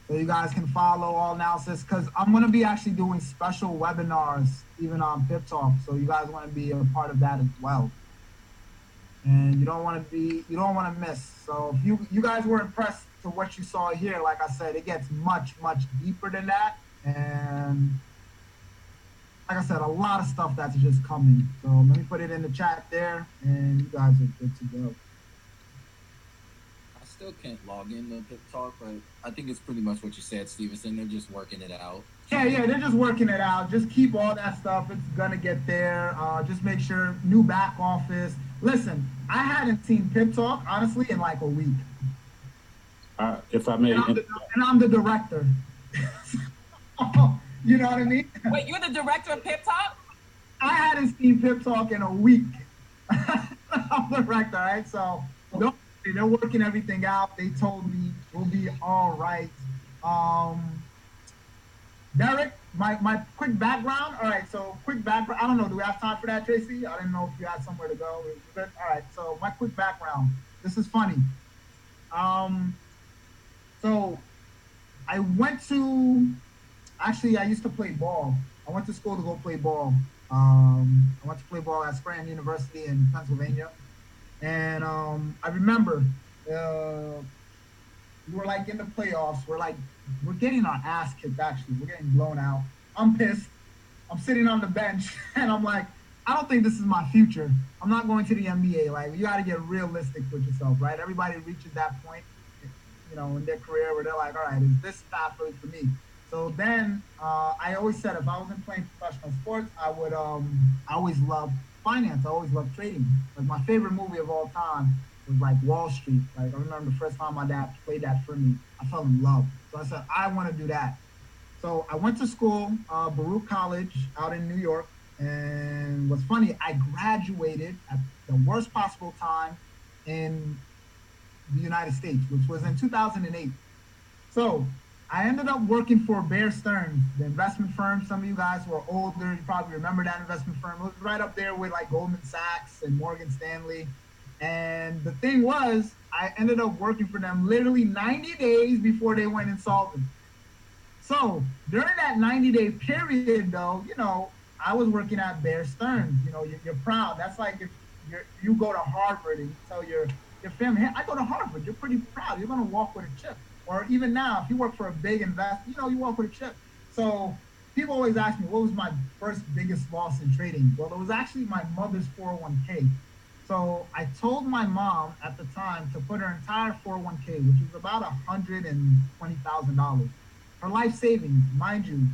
So you guys can follow all analysis because I'm going to be actually doing special webinars even on Pip Talk. So you guys want to be a part of that as well. And you don't want to miss. So if you guys were impressed to what you saw here, like I said, it gets much deeper than that. And like I said, a lot of stuff that's just coming. So let me put it in the chat there and you guys are good to go. I still can't log in to Pip Talk, but I think it's pretty much what you said, Stevenson. They're just working it out. Yeah, they're just working it out. Just keep all that stuff. It's gonna get there. Just make sure new back office. Listen, I hadn't seen Pip Talk honestly in like a week. If I may, and I'm the director. You know what I mean? Wait, you're the director of Pip Talk? I hadn't seen Pip Talk in a week. I'm the director, right? So they're working everything out. They told me we'll be all right. Derek, my quick background. All right, so quick background. I don't know. Do we have time for that, Tracy? I didn't know if you had somewhere to go. All right, so my quick background. This is funny. So I went to. Actually, I used to play ball. I went to school to go play ball. I went to play ball at Scranton University in Pennsylvania, and I remember we were like in the playoffs. We're getting our ass kicked. Actually, we're getting blown out. I'm pissed. I'm sitting on the bench, and I'm like, I don't think this is my future. I'm not going to the NBA. Like, you got to get realistic with yourself, right? Everybody reaches that point, in their career where they're like, all right, is this path really for me? So then I always said if I wasn't playing professional sports, I would I always loved finance. I always loved trading. Like my favorite movie of all time was like Wall Street. Like I remember the first time my dad played that for me, I fell in love. So I said, I want to do that. So I went to school, Baruch College out in New York. And what's funny, I graduated at the worst possible time in the United States, which was in 2008. So I ended up working for Bear Stearns, the investment firm. Some of you guys who are older, you probably remember that investment firm. It was right up there with like Goldman Sachs and Morgan Stanley. And the thing was, I ended up working for them literally 90 days before they went insolvent. So during that 90-day period, though, I was working at Bear Stearns. You're proud. That's like if you go to Harvard and you tell your family, hey, I go to Harvard. You're pretty proud. You're going to walk with a chip. Or even now, if you work for a big investor, you walk with a chip. So people always ask me, what was my first biggest loss in trading? Well, it was actually my mother's 401k. So I told my mom at the time to put her entire 401k, which was about $120,000. Her life savings, mind you,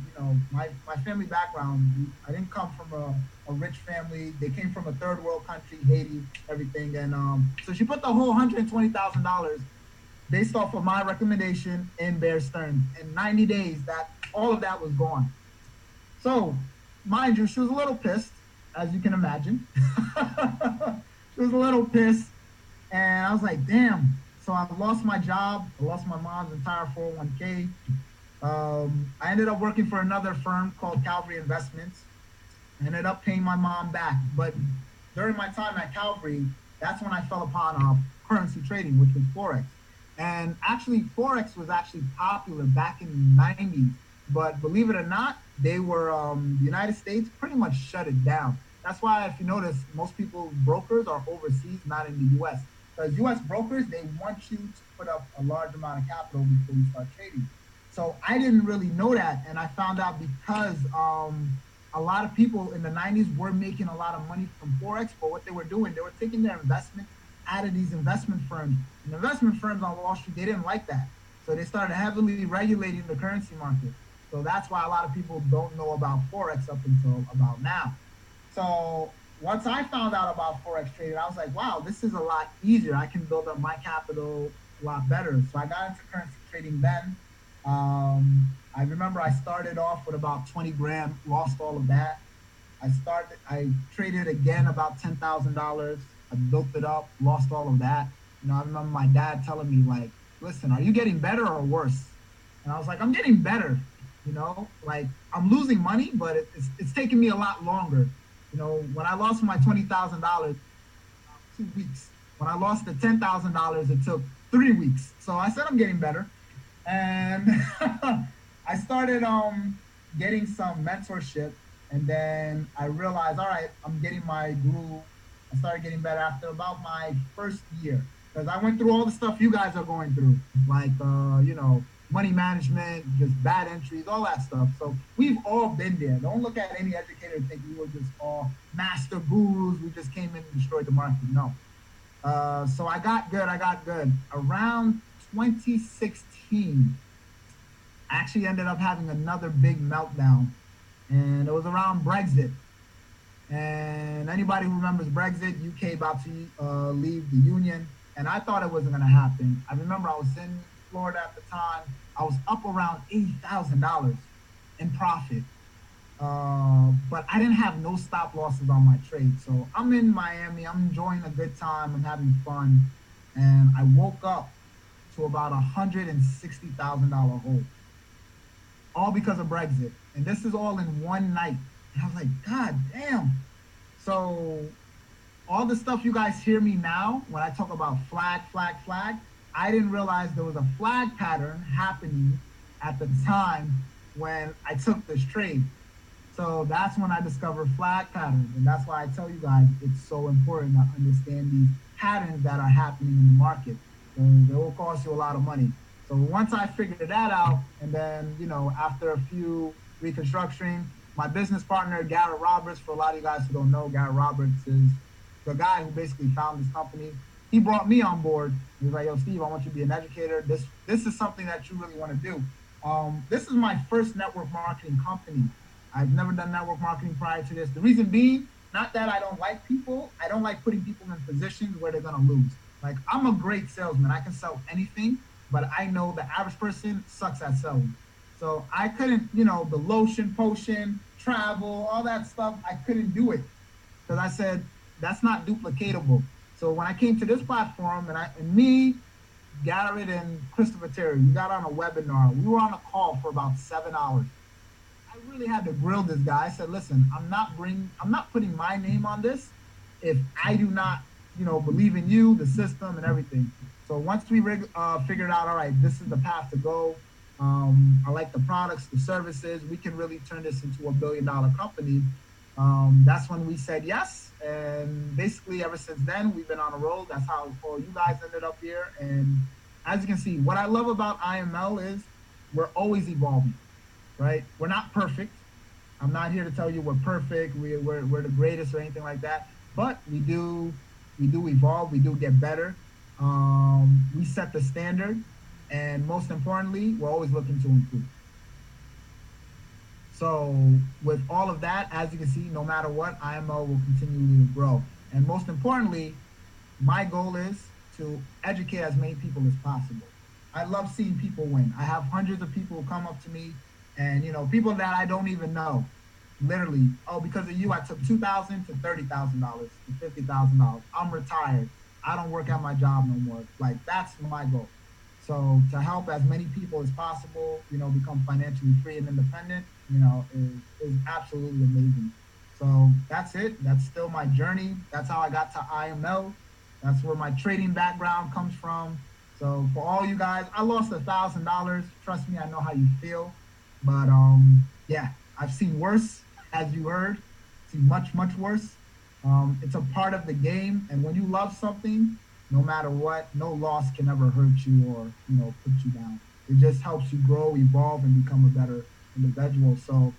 my family background, I didn't come from a rich family. They came from a third world country, Haiti, everything. And so she put the whole $120,000 based off of my recommendation in Bear Stearns. In 90 days, all of that was gone. So, mind you, she was a little pissed, as you can imagine. She was a little pissed, and I was like, damn. So I lost my job. I lost my mom's entire 401k. I ended up working for another firm called Calvary Investments. I ended up paying my mom back. But during my time at Calvary, that's when I fell upon currency trading, which was Forex. And actually, Forex was actually popular back in the 90s. But believe it or not, they were, the United States pretty much shut it down. That's why, if you notice, most people's brokers are overseas, not in the U.S. Because U.S. brokers, they want you to put up a large amount of capital before you start trading. So I didn't really know that. And I found out because a lot of people in the 90s were making a lot of money from Forex, but what they were doing, they were taking their investments out of these investment firms. And investment firms on Wall Street, they didn't like that. So they started heavily regulating the currency market. So that's why a lot of people don't know about Forex up until about now. So once I found out about Forex trading, I was like, wow, this is a lot easier. I can build up my capital a lot better. So I got into currency trading then. I remember I started off with about 20 grand, lost all of that. I traded again about $10,000. I built it up, lost all of that. I remember my dad telling me, like, listen, are you getting better or worse? And I was like, I'm getting better. Like I'm losing money, but it's taking me a lot longer. When I lost my $20,000, 2 weeks. When I lost the $10,000, it took 3 weeks. So I said I'm getting better, and I started getting some mentorship, and then I realized, all right, I'm getting my groove. I started getting better after about my first year because I went through all the stuff you guys are going through, like money management, just bad entries, all that stuff. So we've all been there. Don't look at any educator and think we were just all master gurus. We just came in and destroyed the market. No. So I got good. I got good. Around 2016, I actually ended up having another big meltdown, and it was around Brexit. And anybody who remembers Brexit, UK about to leave the Union, and I thought it wasn't going to happen. I remember I was in Florida at the time. I was up around $80,000 in profit, but I didn't have no stop losses on my trade. So I'm in Miami. I'm enjoying a good time. I'm having fun, and I woke up to about $160,000 hole, all because of Brexit. And this is all in one night. And I was like, God damn. So all the stuff you guys hear me now when I talk about flag, flag, flag, I didn't realize there was a flag pattern happening at the time when I took this trade. So that's when I discovered flag patterns. And that's why I tell you guys it's so important to understand these patterns that are happening in the market. And they will cost you a lot of money. So once I figured that out, and then, after a few reconstructing, my business partner, Garrett Roberts, for a lot of you guys who don't know, Garrett Roberts is the guy who basically found this company. He brought me on board. He was like, yo, Steve, I want you to be an educator. This is something that you really want to do. This is my first network marketing company. I've never done network marketing prior to this. The reason being, not that I don't like people. I don't like putting people in positions where they're going to lose. Like, I'm a great salesman. I can sell anything, but I know the average person sucks at selling. So I couldn't, the lotion, potion, travel, all that stuff, I couldn't do it because I said, that's not duplicatable. So when I came to this platform, and me, Garrett, and Christopher Terry, we got on a webinar. We were on a call for about 7 hours. I really had to grill this guy. I said, listen, I'm not putting my name on this if I do not, believe in you, the system, and everything. So once we figured out, all right, this is the path to go. I like the products, the services. We can really turn this into $1 billion company. That's when we said yes. And basically ever since then, we've been on a roll. That's how all you guys ended up here. And as you can see, what I love about IML is we're always evolving, right? We're not perfect. I'm not here to tell you we're perfect. We're the greatest or anything like that. But we do evolve. We do get better. We set the standard. And most importantly, we're always looking to improve. So with all of that, as you can see, no matter what, IMO will continue to grow. And most importantly, my goal is to educate as many people as possible. I love seeing people win. I have hundreds of people who come up to me and, people that I don't even know, literally, oh, because of you, I took $2,000 to $30,000 to $50,000. I'm retired. I don't work at my job no more. Like, that's my goal. So to help as many people as possible, become financially free and independent, is absolutely amazing. So that's it. That's still my journey. That's how I got to IML. That's where my trading background comes from. So for all you guys, I lost $1,000. Trust me, I know how you feel. But yeah, I've seen worse, as you heard. Seen much, much worse. It's a part of the game, and when you love something, no matter what, no loss can ever hurt you or put you down. It just helps you grow, evolve, and become a better individual. So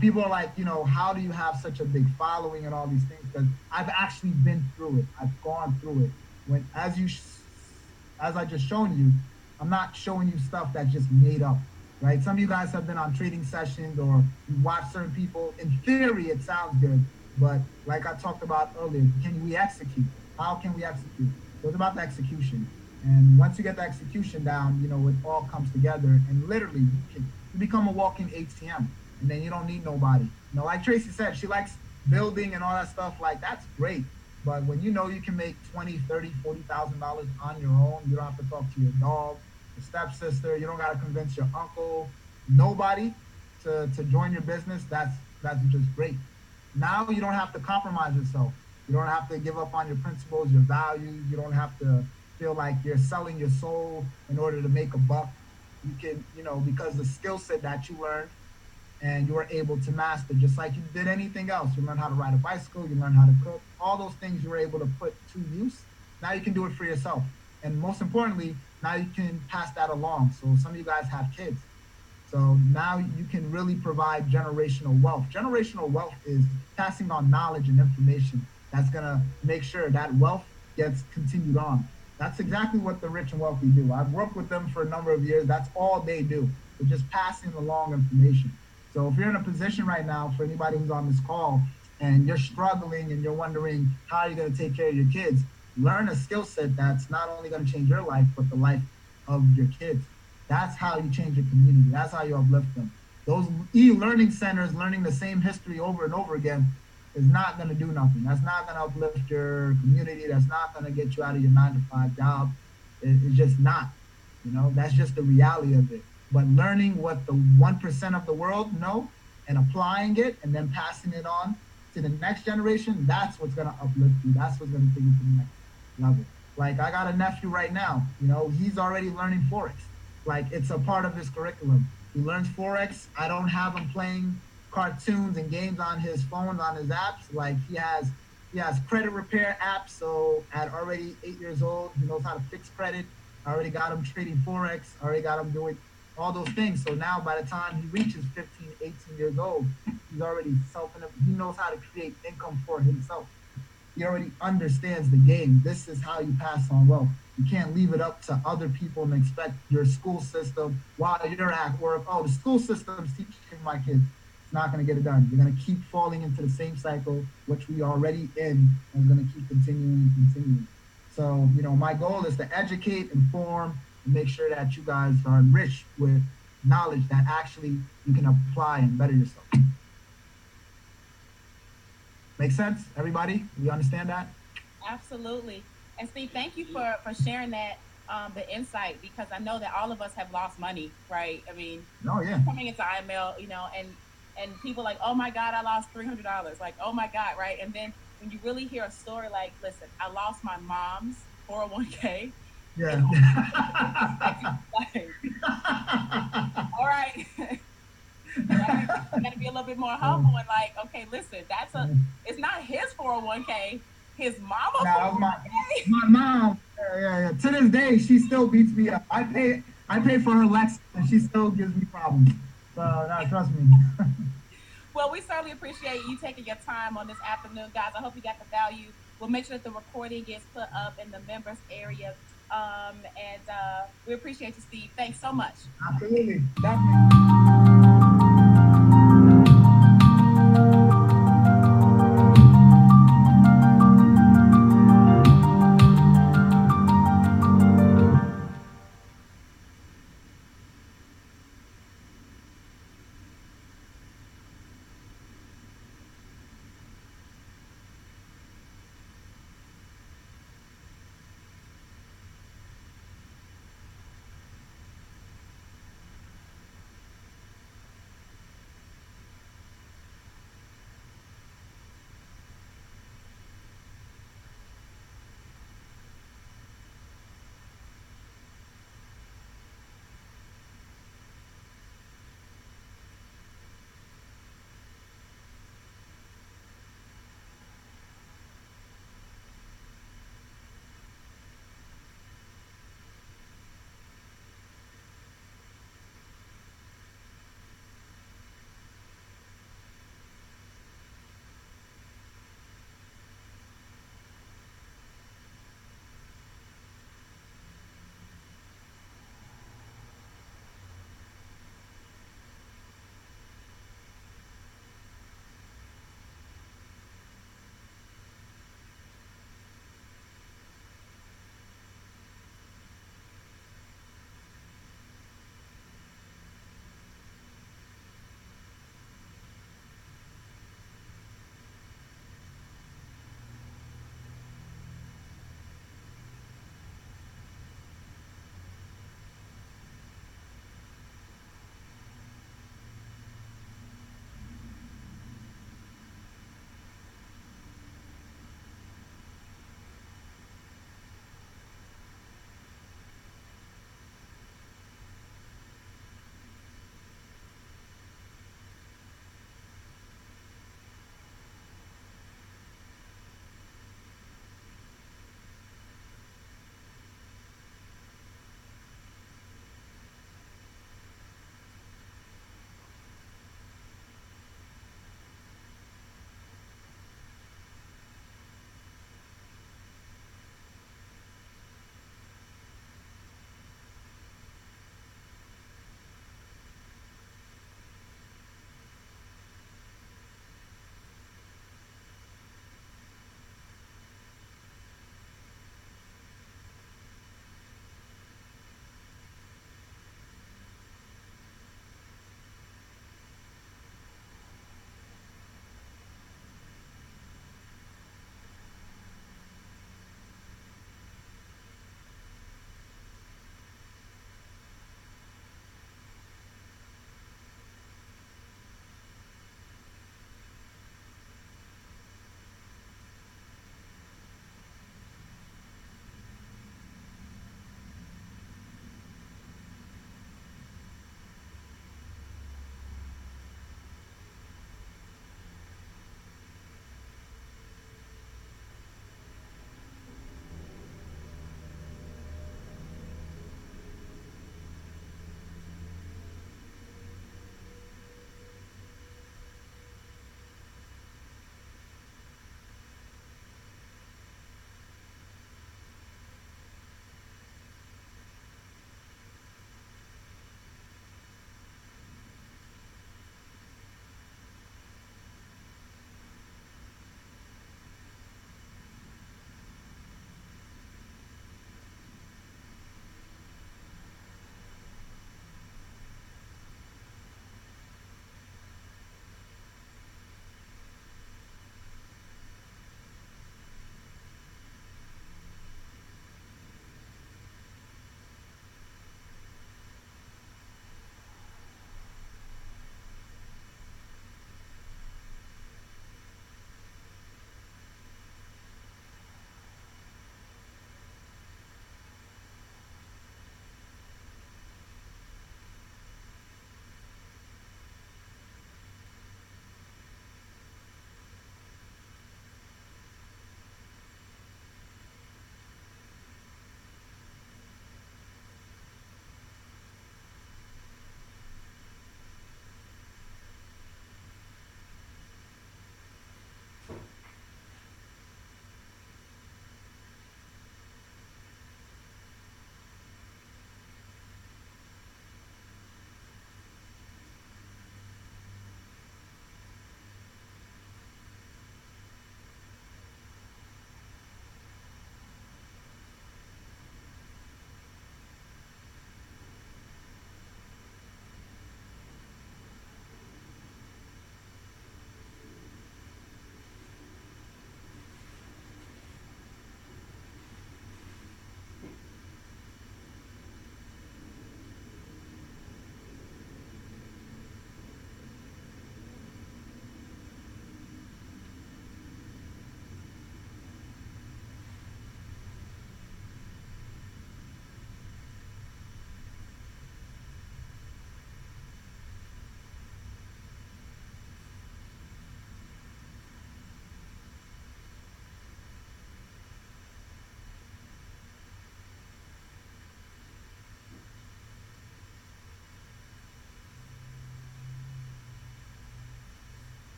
People are like, how do you have such a big following and all these things? Because I've actually been through it. I've gone through it. When as I just shown you, I'm not showing you stuff that's just made up, right? Some of you guys have been on trading sessions or you watch certain people. In theory, it sounds good, but like I talked about earlier, can we execute? How can we execute? So it's about the execution. And once you get the execution down, it all comes together. And literally, you become a walking ATM, and then you don't need nobody. Like Tracy said, she likes building and all that stuff. Like that's great. But when you can make 20, 30, $40,000 on your own, you don't have to talk to your dog, your stepsister, you don't gotta convince your uncle, nobody to join your business, that's just great. Now you don't have to compromise yourself. You don't have to give up on your principles, your values. You don't have to feel like you're selling your soul in order to make a buck. You can, because the skill set that you learned and you were able to master, just like you did anything else. You learn how to ride a bicycle, you learn how to cook, all those things you were able to put to use. Now you can do it for yourself. And most importantly, now you can pass that along. So some of you guys have kids. So now you can really provide generational wealth. Generational wealth is passing on knowledge and information that's going to make sure that wealth gets continued on. That's exactly what the rich and wealthy do. I've worked with them for a number of years. That's all they do. They're just passing along information. So if you're in a position right now, for anybody who's on this call, and you're struggling and you're wondering how you're going to take care of your kids, learn a skill set that's not only going to change your life, but the life of your kids. That's how you change your community. That's how you uplift them. Those e-learning centers learning the same history over and over again is not going to do nothing. That's not going to uplift your community. That's not going to get you out of your 9 to 5 job. It's just not. That's just the reality of it. But learning what the 1% of the world know and applying it and then passing it on to the next generation, that's what's going to uplift you. That's what's going to take you to the next level. Like I got a nephew right now, he's already learning Forex. Like it's a part of his curriculum. He learns Forex. I don't have him playing cartoons and games on his phone, on his apps. Like he has credit repair apps. So at already 8 years old, he knows how to fix credit. I already got him trading Forex. I already got him doing all those things. So now by the time he reaches 15, 18 years old, he's already he knows how to create income for himself. He already understands the game. This is how you pass on wealth. You can't leave it up to other people and expect your school system while you're at work. Oh, the school system's teaching my kids. It's not going to get it done. You're going to keep falling into the same cycle, which we are already in, and it's going to keep continuing and continuing. So, my goal is to educate, inform, and make sure that you guys are enriched with knowledge that actually you can apply and better yourself. Make sense, everybody? We understand that? Absolutely. And Steve, thank you for sharing that the insight, because I know that all of us have lost money, right? I mean, Oh yeah. coming into IML, and people like, oh my God, I lost $300. Like, oh my God, right? And then when you really hear a story like, listen, I lost my mom's 401k, Yeah. and like, all right. Right? You gotta be a little bit more humble and like, okay, listen, it's not his 401k, his mama Nah, that was 401k. my mom. Yeah. To this day, she still beats me up. I pay for her Lexus, and she still gives me problems. So, no, trust me. Well, we certainly appreciate you taking your time on this afternoon, guys. I hope you got the value. We'll make sure that the recording gets put up in the members area. And we appreciate you, Steve. Thanks so much. Absolutely, definitely.